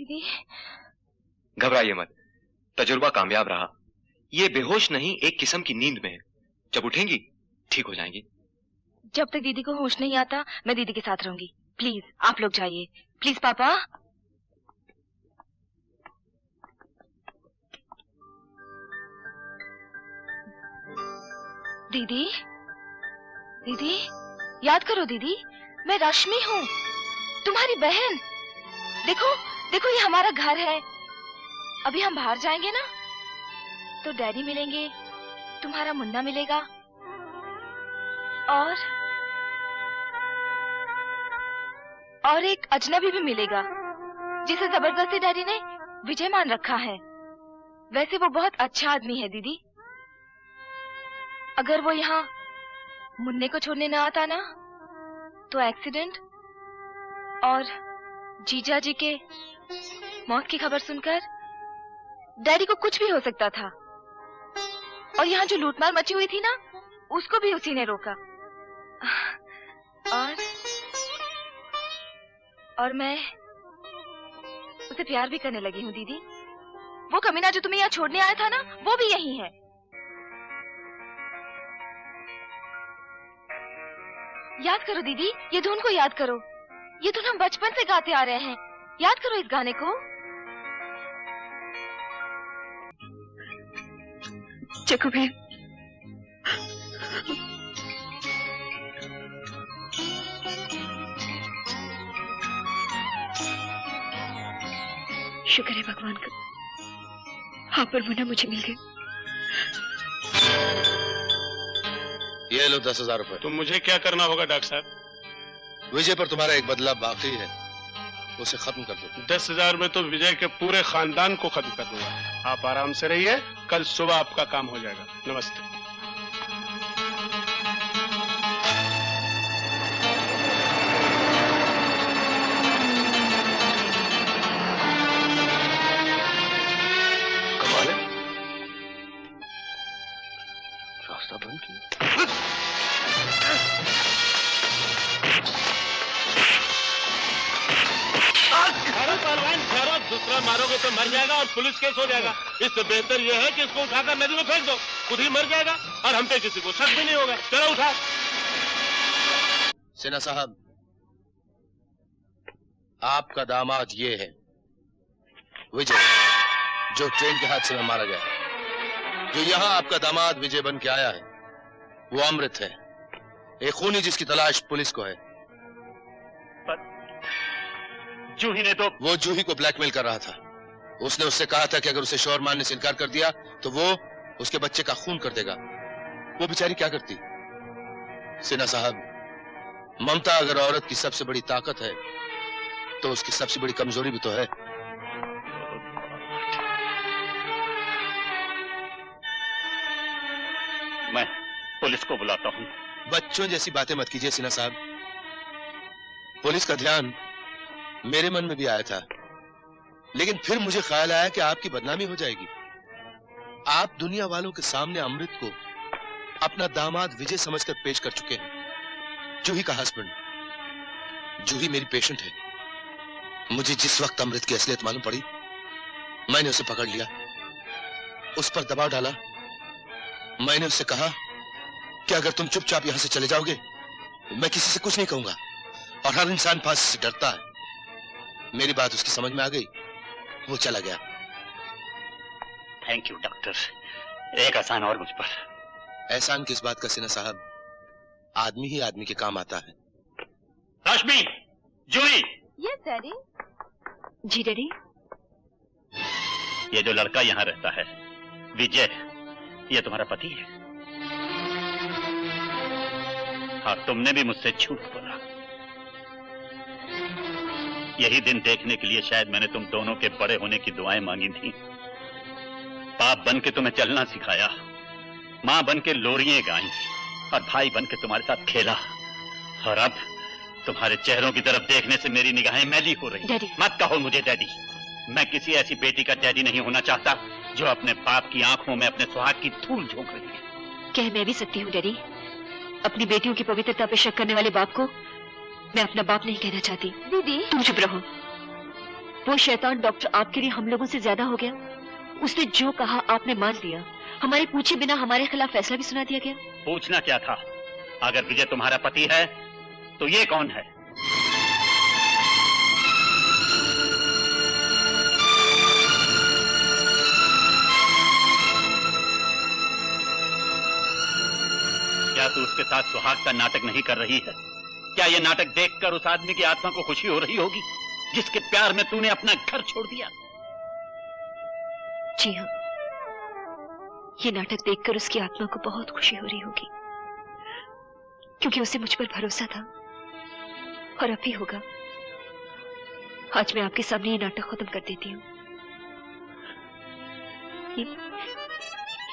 दीदी घबराइए मत, तजुर्बा कामयाब रहा। ये बेहोश नहीं, एक किस्म की नींद में है। जब उठेंगी ठीक हो जाएंगी। जब तक दीदी को होश नहीं आता मैं दीदी के साथ रहूंगी। प्लीज आप लोग जाइए, प्लीज पापा। दीदी दीदी याद करो दीदी, मैं रश्मि हूँ, तुम्हारी बहन। देखो देखो ये हमारा घर है। अभी हम बाहर जाएंगे ना तो डैडी मिलेंगे, तुम्हारा मुन्ना मिलेगा और एक अजनबी भी मिलेगा जिसे जबरदस्ती डैडी ने विजय मान रखा है। वैसे वो बहुत अच्छा आदमी है दीदी। अगर वो यहाँ मुन्ने को छोड़ने ना आता ना तो एक्सीडेंट और जीजा जी के मौत की खबर सुनकर डैडी को कुछ भी हो सकता था। और यहाँ जो लूटमार मची हुई थी ना उसको भी उसी ने रोका। और मैं उसे प्यार भी करने लगी हूँ दीदी। वो कमीना जो तुम्हें यहाँ छोड़ने आया था ना वो भी यही है। याद करो दीदी, ये धुन को याद करो। ये धुन हम बचपन से गाते आ रहे हैं। याद करो इस गाने को। चको बहन, शुक्र है भगवान का, आप और मुन्ना मुझे मिल गए। ये लो 10,000 रुपए। तो मुझे क्या करना होगा डॉक्टर साहब? विजय पर तुम्हारा एक बदला बाकी है, उसे खत्म कर दो। 10,000 में तो विजय के पूरे खानदान को खत्म कर दूंगा। आप आराम से रहिए, कल सुबह आपका काम हो जाएगा। नमस्ते। कमाल है, रास्ता बंद किया। दूसरा मारोगे तो मर जाएगा और पुलिस केस हो जाएगा। इससे बेहतर यह है कि इसको उठाकर नदी में फेंक दो, खुद ही मर जाएगा और हम पे किसी को शक भी नहीं होगा। चलो उठा। सिन्हा साहब, आपका दामाद ये है विजय, जो ट्रेन के हादसे में मारा गया। जो यहाँ आपका दामाद विजय बन के आया है वो अमृत है, एक खूनी जिसकी तलाश पुलिस को है। जूही ने तो वो जूही को ब्लैकमेल कर रहा था। उसने उससे कहा था कि अगर उसे शौहर मानने से इनकार कर दिया तो वो उसके बच्चे का खून कर देगा। वो बेचारी क्या करती? सिन्हा साहब, ममता अगर औरत की सबसे बड़ी ताकत है तो उसकी सबसे बड़ी कमजोरी भी तो है। मैं पुलिस को बुलाता हूँ। बच्चों जैसी बातें मत कीजिए सिन्हा साहब। पुलिस का ध्यान मेरे मन में भी आया था, लेकिन फिर मुझे ख्याल आया कि आपकी बदनामी हो जाएगी। आप दुनिया वालों के सामने अमृत को अपना दामाद विजय समझकर पेश कर चुके हैं। जूही का हस्बैंड। जूही मेरी पेशेंट है। मुझे जिस वक्त अमृत की असलियत मालूम पड़ी मैंने उसे पकड़ लिया, उस पर दबाव डाला। मैंने उससे कहा कि अगर तुम चुपचाप यहां से चले जाओगे मैं किसी से कुछ नहीं कहूंगा, और हर इंसान फांसी से डरता है। मेरी बात उसकी समझ में आ गई, वो चला गया। थैंक यू डॉक्टर, एक एहसान और मुझ पर। एहसान किस बात का सिन्हा साहब? आदमी ही आदमी के काम आता है। रश्मि, जूही। Yes daddy. जी डैडी। ये जो लड़का यहाँ रहता है विजय, ये तुम्हारा पति है? हाँ, तुमने भी मुझसे झूठ बोला। यही दिन देखने के लिए शायद मैंने तुम दोनों के बड़े होने की दुआएं मांगी थी। बाप बन के तुम्हें चलना सिखाया, माँ बन के लोरियां गाई और भाई बन के तुम्हारे साथ खेला, और अब तुम्हारे चेहरों की तरफ देखने से मेरी निगाहें मैली हो रही। डैडी। मत कहो मुझे डैडी। मैं किसी ऐसी बेटी का डैडी नहीं होना चाहता जो अपने बाप की आंखों में अपने सुहाग की धूल झोंक रही है। कह मैं भी सकती हूँ डैडी, अपनी बेटियों की पवित्रता पे शक करने वाले बाप को मैं अपना बाप नहीं कहना चाहती। दीदी तुम चुप रहो। वो शैतान डॉक्टर आपके लिए हम लोगों से ज्यादा हो गया। उसने जो कहा आपने मान लिया। हमारे पूछे बिना हमारे खिलाफ फैसला भी सुना दिया गया। पूछना क्या था? अगर विजय तुम्हारा पति है तो ये कौन है? क्या तू उसके साथ सुहाग का नाटक नहीं कर रही है? क्या ये नाटक देखकर उस आदमी की आत्मा को खुशी हो रही होगी जिसके प्यार में तूने अपना घर छोड़ दिया? जी हाँ, ये नाटक देखकर उसकी आत्मा को बहुत खुशी हो रही होगी, क्योंकि उसे मुझ पर भरोसा था और अब भी होगा। आज मैं आपके सामने ये नाटक खत्म कर देती हूँ।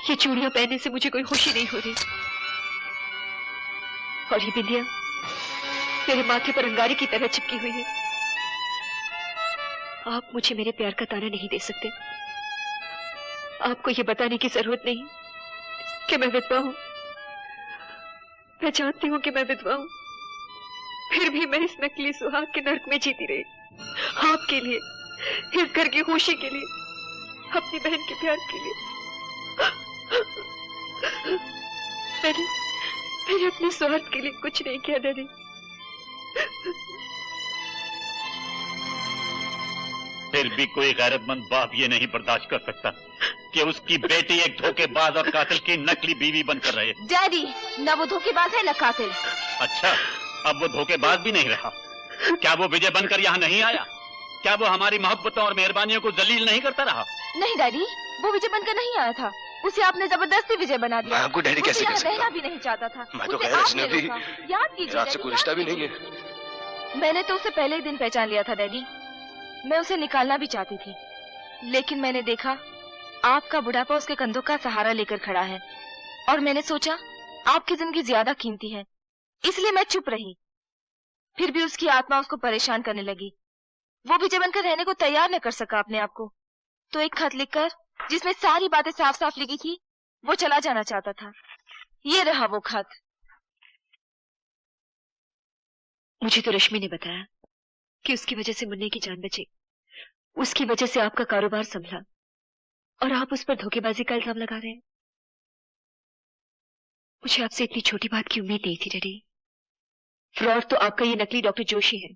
ये चूड़ियां पहनने से मुझे कोई खुशी नहीं हो रही, और ये बिंदिया मेरे माथे पर अंगारे की तरह चिपकी हुई है। आप मुझे मेरे प्यार का ताना नहीं दे सकते। आपको ये बताने की जरूरत नहीं कि मैं विधवा हूं। मैं जानती हूं कि मैं विधवा हूं, फिर भी मैं इस नकली सुहाग के नर्क में जीती रही। आपके लिए, इस घर की खुशी के लिए, अपनी बहन के प्यार के लिए। मैंने अपने स्वार्थ के लिए कुछ नहीं किया डैडी। फिर भी कोई गैरतमंद बाप ये नहीं बर्दाश्त कर सकता कि उसकी बेटी एक धोखेबाज और कातिल की नकली बीवी बनकर रहे। डैडी, न वो धोखेबाज है न कातिल। अच्छा, अब वो धोखेबाज भी नहीं रहा। क्या वो विजय बनकर यहाँ नहीं आया? क्या वो हमारी मोहब्बतों और मेहरबानियों को जलील नहीं करता रहा? नहीं डैडी, वो विजय बनकर नहीं आया था। उसे आपने जबरदस्ती विजय बना दिया। आपको डैडी कैसे कह सकता? रहना भी नहीं चाहता था। मैं तो गैर अजनबी, याद कीजिए, आपसे कोई रिश्ता भी नहीं है। मैंने तो उसे पहले ही दिन पहचान लिया था डैडी। मैं उसे निकालना भी चाहती थी, लेकिन मैंने देखा आपका बुढ़ापा उसके कंधों का सहारा लेकर खड़ा है, और मैंने सोचा आपकी जिंदगी ज्यादा कीमती है, इसलिए मैं चुप रही। फिर भी उसकी आत्मा उसको परेशान करने लगी। वो विजय बनकर रहने को तैयार न कर सका अपने आप को, तो एक खत लिखकर जिसमें सारी बातें साफ साफ लिखी थी, वो चला जाना चाहता था। ये रहा वो खत। मुझे तो रश्मि ने बताया कि उसकी वजह से मुन्ने की जान बची, उसकी वजह से आपका कारोबार संभला, और आप उस पर धोखेबाजी का इल्जाम लगा रहे हैं। मुझे आपसे इतनी छोटी बात की उम्मीद नहीं थी डैडी। फ्रॉड तो आपका ये नकली डॉक्टर जोशी है,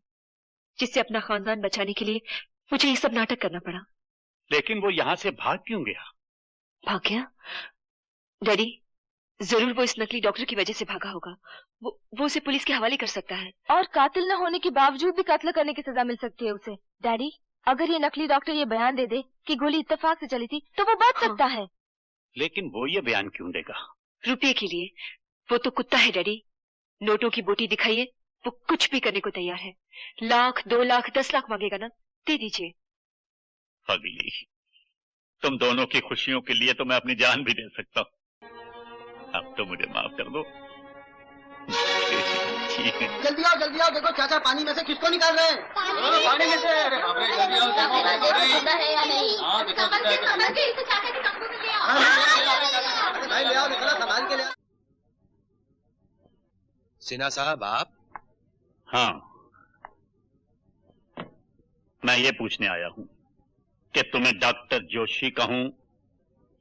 जिससे अपना खानदान बचाने के लिए मुझे ये सब नाटक करना पड़ा। लेकिन वो यहाँ से भाग क्यों गया? भाग गया? डैडी, जरूर वो इस नकली डॉक्टर की वजह से भागा होगा। वो उसे पुलिस के हवाले कर सकता है। और कातिल न होने के बावजूद भी कत्ल करने की सजा मिल सकती है उसे। डैडी, अगर ये नकली डॉक्टर ये बयान दे दे कि गोली इत्तेफाक से चली थी, तो वो बच सकता है। लेकिन वो ये बयान क्यों देगा? रुपये के लिए। वो तो कुत्ता है डैडी। नोटों की बोटी दिखाइए, वो कुछ भी करने को तैयार है। 1 लाख, 2 लाख, 10 लाख मांगेगा ना, दे दीजिए। अगली, तुम दोनों की खुशियों के लिए तो मैं अपनी जान भी दे सकता हूँ। अब तो मुझे माफ कर दो। जल्दी आओ, देखो चाचा पानी में से किसको निकाल रहे हैं? पानी में से। अरे बाप रे, जल्दी आओ, भाई ले आओ, निकलो संभाल के ले आओ। सिन्हा साहब, आप? हाँ, मैं ये पूछने आया हूँ कि तुम्हें डॉक्टर जोशी कहूं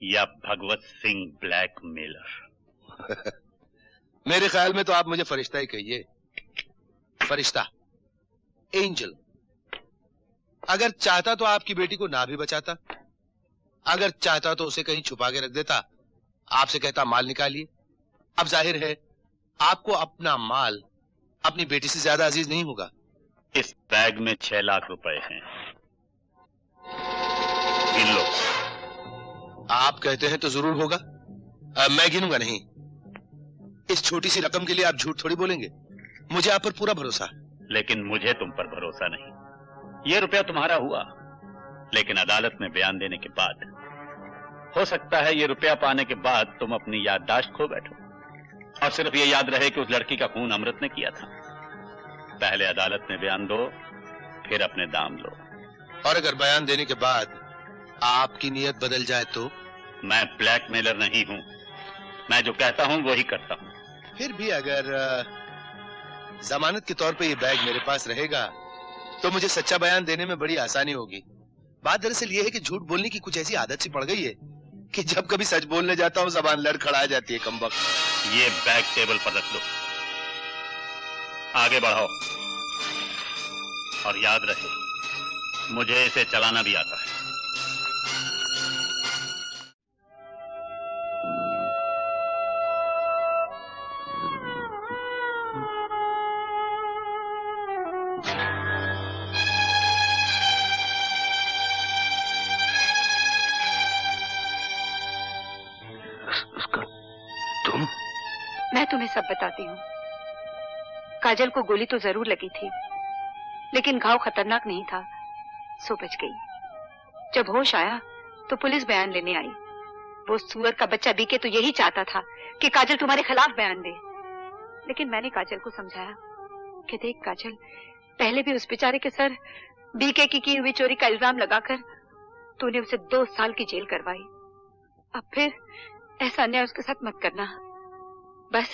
या भगवत सिंह ब्लैकमेलर? मेरे ख्याल में तो आप मुझे फरिश्ता ही कहिए। फरिश्ता, एंजल। अगर चाहता तो आपकी बेटी को ना भी बचाता, अगर चाहता तो उसे कहीं छुपा के रख देता, आपसे कहता माल निकालिए। अब जाहिर है आपको अपना माल अपनी बेटी से ज्यादा अजीज नहीं होगा। इस बैग में 6 लाख रुपए हैं, गिन लो। आप कहते हैं तो जरूर होगा। मैं गिनूंगा नहीं। इस छोटी सी रकम के लिए आप झूठ थोड़ी बोलेंगे। मुझे आप पर पूरा भरोसा है। लेकिन मुझे तुम पर भरोसा नहीं। ये रुपया तुम्हारा हुआ, लेकिन अदालत में बयान देने के बाद हो सकता है ये रुपया पाने के बाद तुम अपनी याददाश्त खो बैठो और सिर्फ ये याद रहे कि उस लड़की का खून अमृत ने किया था। पहले अदालत में बयान दो, फिर अपने दाम लो। और अगर बयान देने के बाद आपकी नीयत बदल जाए तो? मैं ब्लैकमेलर नहीं हूं, मैं जो कहता हूं वो ही करता हूं। फिर भी अगर जमानत के तौर पे ये बैग मेरे पास रहेगा तो मुझे सच्चा बयान देने में बड़ी आसानी होगी। बात दरअसल ये है कि झूठ बोलने की कुछ ऐसी आदत सी पड़ गई है कि जब कभी सच बोलने जाता हूँ जबान लड़ खड़ा जाती है कमबख्त। ये बैग टेबल पर रख लो, आगे बढ़ाओ और याद रहे मुझे इसे चलाना भी आता है। मैं तुम्हें सब बताती हूँ। काजल को गोली तो जरूर लगी थी, लेकिन घाव खतरनाक नहीं था, सो बच गई। जब होश आया तो पुलिस बयान लेने आई। वो सुअर का बच्चा बीके तो यही चाहता था कि काजल तुम्हारे खिलाफ बयान दे, लेकिन मैंने काजल को समझाया कि देख काजल, पहले भी उस बेचारे के सर बीके की हुई चोरी का इल्जाम लगाकर तूने उसे 2 साल की जेल करवाई। अब फिर ऐसा अन्याय उसके साथ मत करना। बस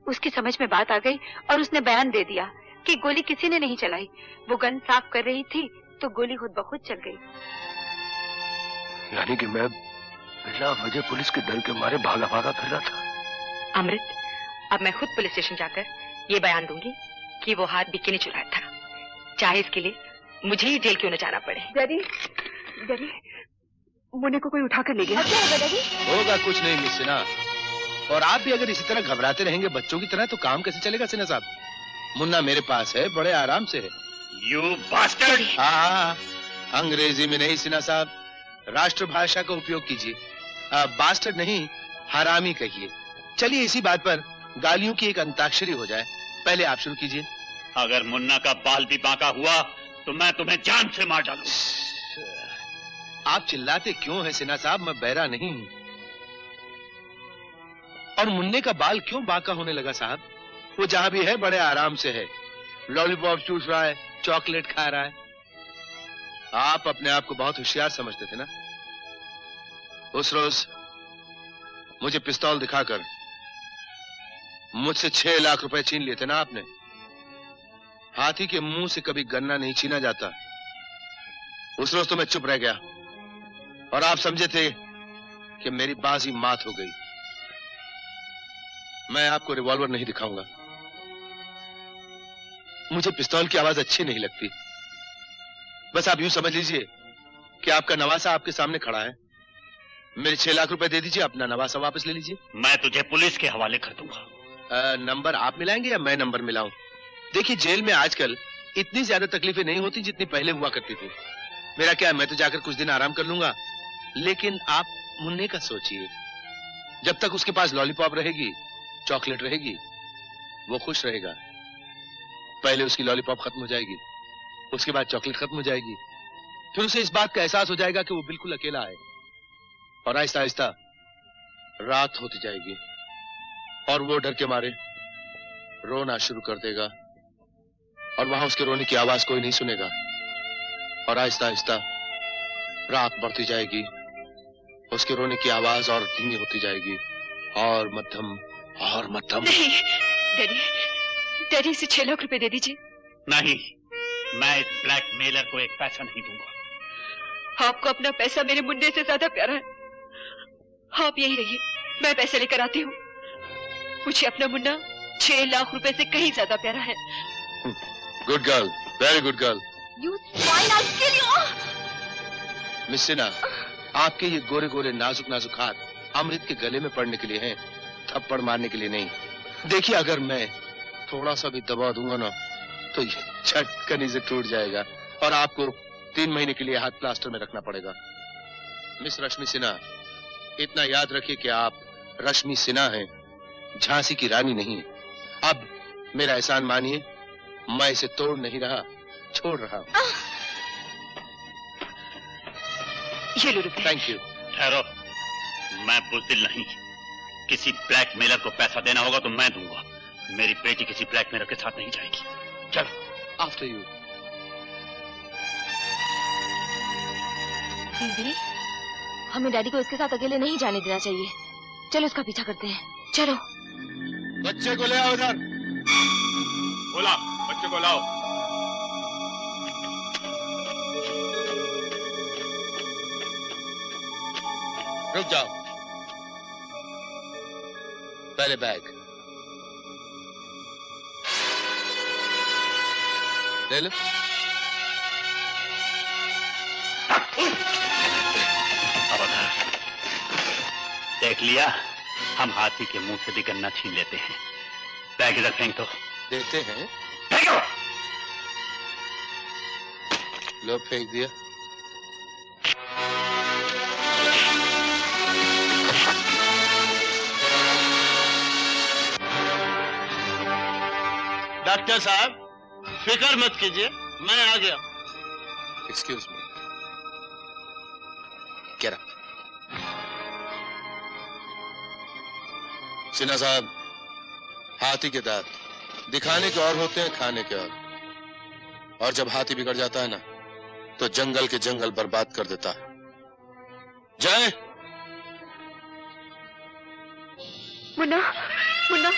उसकी समझ में बात आ गई और उसने बयान दे दिया कि गोली किसी ने नहीं चलाई। वो गन साफ कर रही थी तो गोली खुद ब खुद चल गई। यानी कि मैं बिना वजह पुलिस के डर के मारे भागा भागा फिर रहा था। अमृत, अब मैं खुद पुलिस स्टेशन जाकर ये बयान दूंगी कि वो हाथ बीके ने चुराया था, चाहे इसके लिए मुझे ही जेल क्यों न जाना पड़े। डैडी, डैडी, मुन्ने को कोई उठा कर ले गया। क्या होगा डैडी? होगा कुछ नहीं मिस सिन्हा, और आप भी अगर इसी तरह घबराते रहेंगे बच्चों की तरह तो काम कैसे चलेगा सिन्हा साहब? मुन्ना मेरे पास है, बड़े आराम से है। You bastard! हाँ, अंग्रेजी में नहीं सिन्हा साहब, राष्ट्रभाषा का उपयोग कीजिए। बास्टर्ड नहीं, हरामी कहिए। चलिए इसी बात पर गालियों की एक अंताक्षरी हो जाए। पहले आप शुरू कीजिए। अगर मुन्ना का बाल भी बांका हुआ तो मैं तुम्हें जान से मार डालूं। आप चिल्लाते क्यों हैं सिन्हा साहब? मैं बहरा नहीं हूं। और मुन्ने का बाल क्यों बांका होने लगा साहब? वो जहां भी है बड़े आराम से है, लॉलीपॉप चूस रहा है, चॉकलेट खा रहा है। आप अपने आप को बहुत होशियार समझते थे ना? उस रोज मुझे पिस्तौल दिखाकर मुझसे 6 लाख रुपए छीन लिए थे ना आपने? हाथी के मुंह से कभी गन्ना नहीं छीना जाता। उस रोज तो मैं चुप रह गया और आप समझे थे कि मेरी बाजी मात हो गई। मैं आपको रिवॉल्वर नहीं दिखाऊंगा, मुझे पिस्तौल की आवाज अच्छी नहीं लगती। बस आप यूं समझ लीजिए कि आपका नवासा आपके सामने खड़ा है। मेरे 6 लाख रुपए दे दीजिए, अपना नवासा वापस ले लीजिए। मैं तुझे पुलिस के हवाले कर दूंगा। नंबर आप मिलाएंगे या मैं नंबर मिलाऊं? देखिए जेल में आजकल इतनी ज्यादा तकलीफें नहीं होती जितनी पहले हुआ करती थी। मेरा क्या है, मैं तो जाकर कुछ दिन आराम कर लूंगा, लेकिन आप मुन्ने का सोचिए। जब तक उसके पास लॉलीपॉप रहेगी, चॉकलेट रहेगी, वो खुश रहेगा। पहले उसकी लॉलीपॉप खत्म हो जाएगी, उसके बाद चॉकलेट खत्म हो जाएगी, फिर उसे इस बात का एहसास हो जाएगा कि वो बिल्कुल अकेला है। और आहिस्ता आहिस्ता रात होती जाएगी और वो डर के मारे रोना शुरू कर देगा और वहां उसके रोने की आवाज कोई नहीं सुनेगा। और आहिस्ता आहिस्ता रात बढ़ती जाएगी, उसके रोने की आवाज और धीमी होती जाएगी और मध्यम और मध्यम। नहीं डैडी, डैडी इसे 6 लाख रुपए दे दीजिए। नहीं, मैं इस ब्लैकमेलर को एक पैसा नहीं दूंगा। आपको अपना पैसा मेरे मुन्ने से ज्यादा प्यारा है। आप यही रहिए, मैं पैसे लेकर आती हूँ। मुझे अपना मुन्ना 6 लाख रुपए से कहीं ज्यादा प्यारा है। Good girl, very good girl. You swine, I'll kill you! Miss Sinha, आपके ये गोरे गोरे नाजुक नाजुक हाथ अमृत के गले में पड़ने के लिए हैं, थप्पड़ मारने के लिए नहीं। देखिए अगर मैं थोड़ा सा भी दबा दूंगा ना तो ये झटकन से टूट जाएगा और आपको 3 महीने के लिए हाथ प्लास्टर में रखना पड़ेगा। मिस रश्मि सिन्हा, इतना याद रखिए कि आप रश्मि सिन्हा हैं, झांसी की रानी नहीं। अब मेरा एहसान मानिए, मैं इसे तोड़ नहीं रहा, छोड़ रहा हूं। ये लो रुपए। Thank you. ठहरो, मैं बुज़दिल नहीं। किसी ब्लैकमेलर को पैसा देना होगा तो मैं दूंगा। मेरी बेटी किसी ब्लैकमेलर के साथ नहीं जाएगी। चलो। After you. दीदी, हमें डैडी को इसके साथ अकेले नहीं जाने देना चाहिए। चलो उसका पीछा करते हैं, चलो। बच्चे को ले आओ इधर। बोला, बच्चे को लाओ। रुक जाओ, पहले बैग ले लो। देख लिया, हम हाथी के मुंह से भी गन्ना छीन लेते हैं। बैग इधर फेंक दो। देते हैं, फेंको। लो फेंक दिया। डॉक्टर साहब फिक्र मत कीजिए, मैं आ गया। एक्सक्यूज मी, क्या रहा? सिन्हा साहब, हाथी के दांत दिखाने के और होते हैं, खाने के और जब हाथी बिगड़ जाता है ना, तो जंगल के जंगल बर्बाद कर देता है। जय मुन्ना, मुन्ना,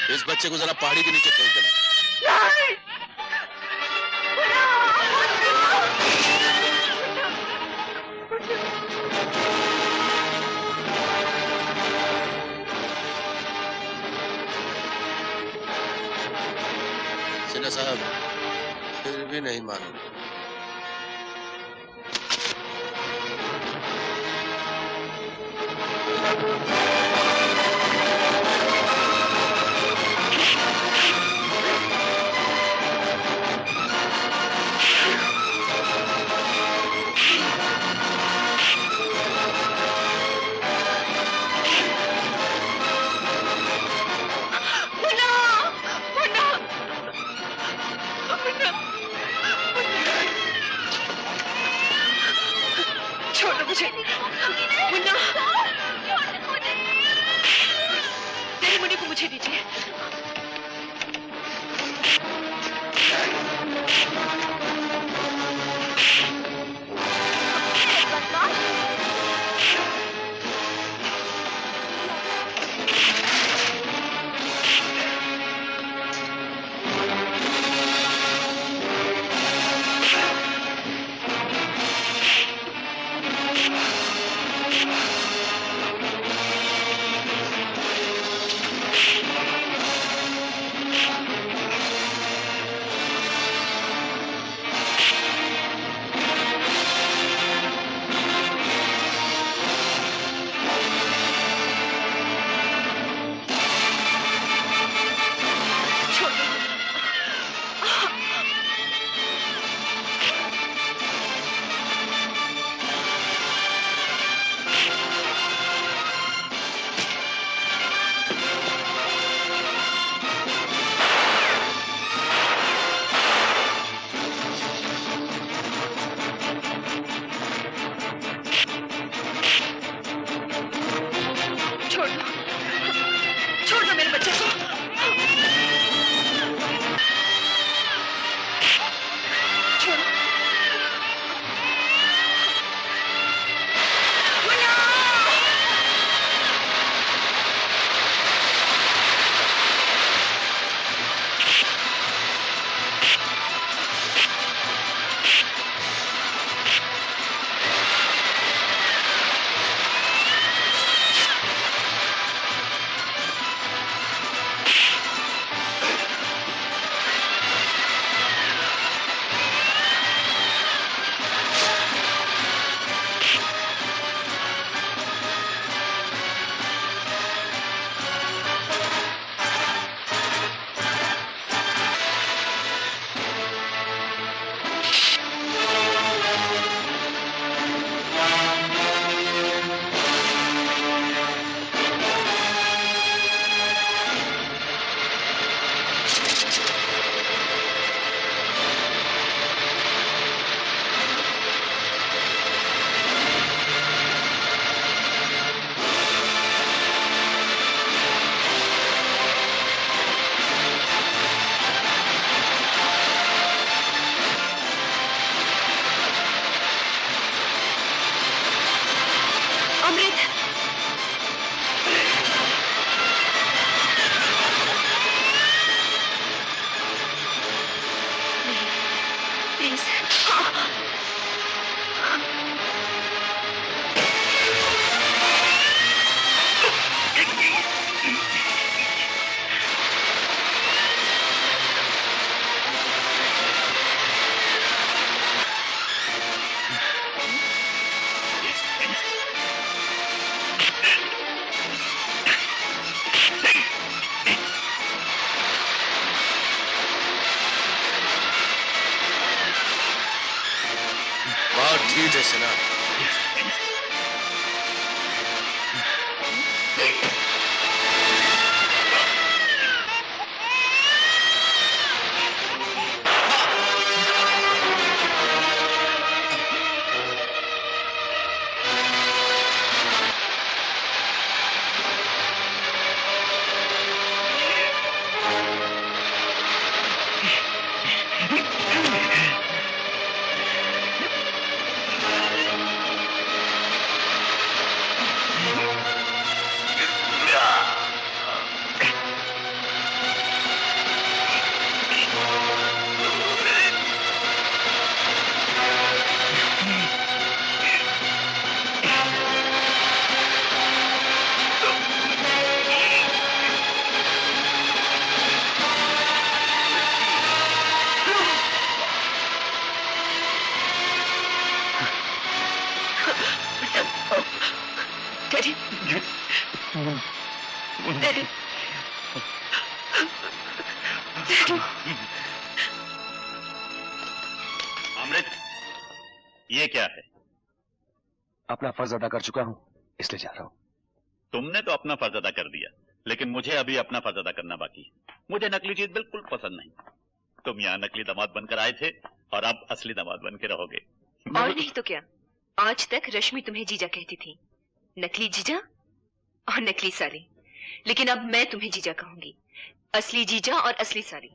इस बच्चे को जरा पहाड़ी के नीचे फेंक देना। नहीं। सिन्हा साहब, फिर भी नहीं मानो। बहुत ढीठ है सेना। अमृत, ये क्या है? अपना फर्ज अदा कर चुका हूं, इसलिए जा रहा हूं। तुमने तो अपना फर्ज अदा कर दिया, लेकिन मुझे अभी अपना फर्ज अदा करना बाकी है। मुझे नकली चीज बिल्कुल पसंद नहीं। तुम यहाँ नकली दामाद बनकर आए थे और अब असली दामाद बन के रहोगे। और नहीं तो क्या, आज तक रश्मि तुम्हें जीजा कहती थी, नकली जीजा और नकली साली, लेकिन अब मैं तुम्हें जीजा कहूंगी, असली जीजा और असली साली।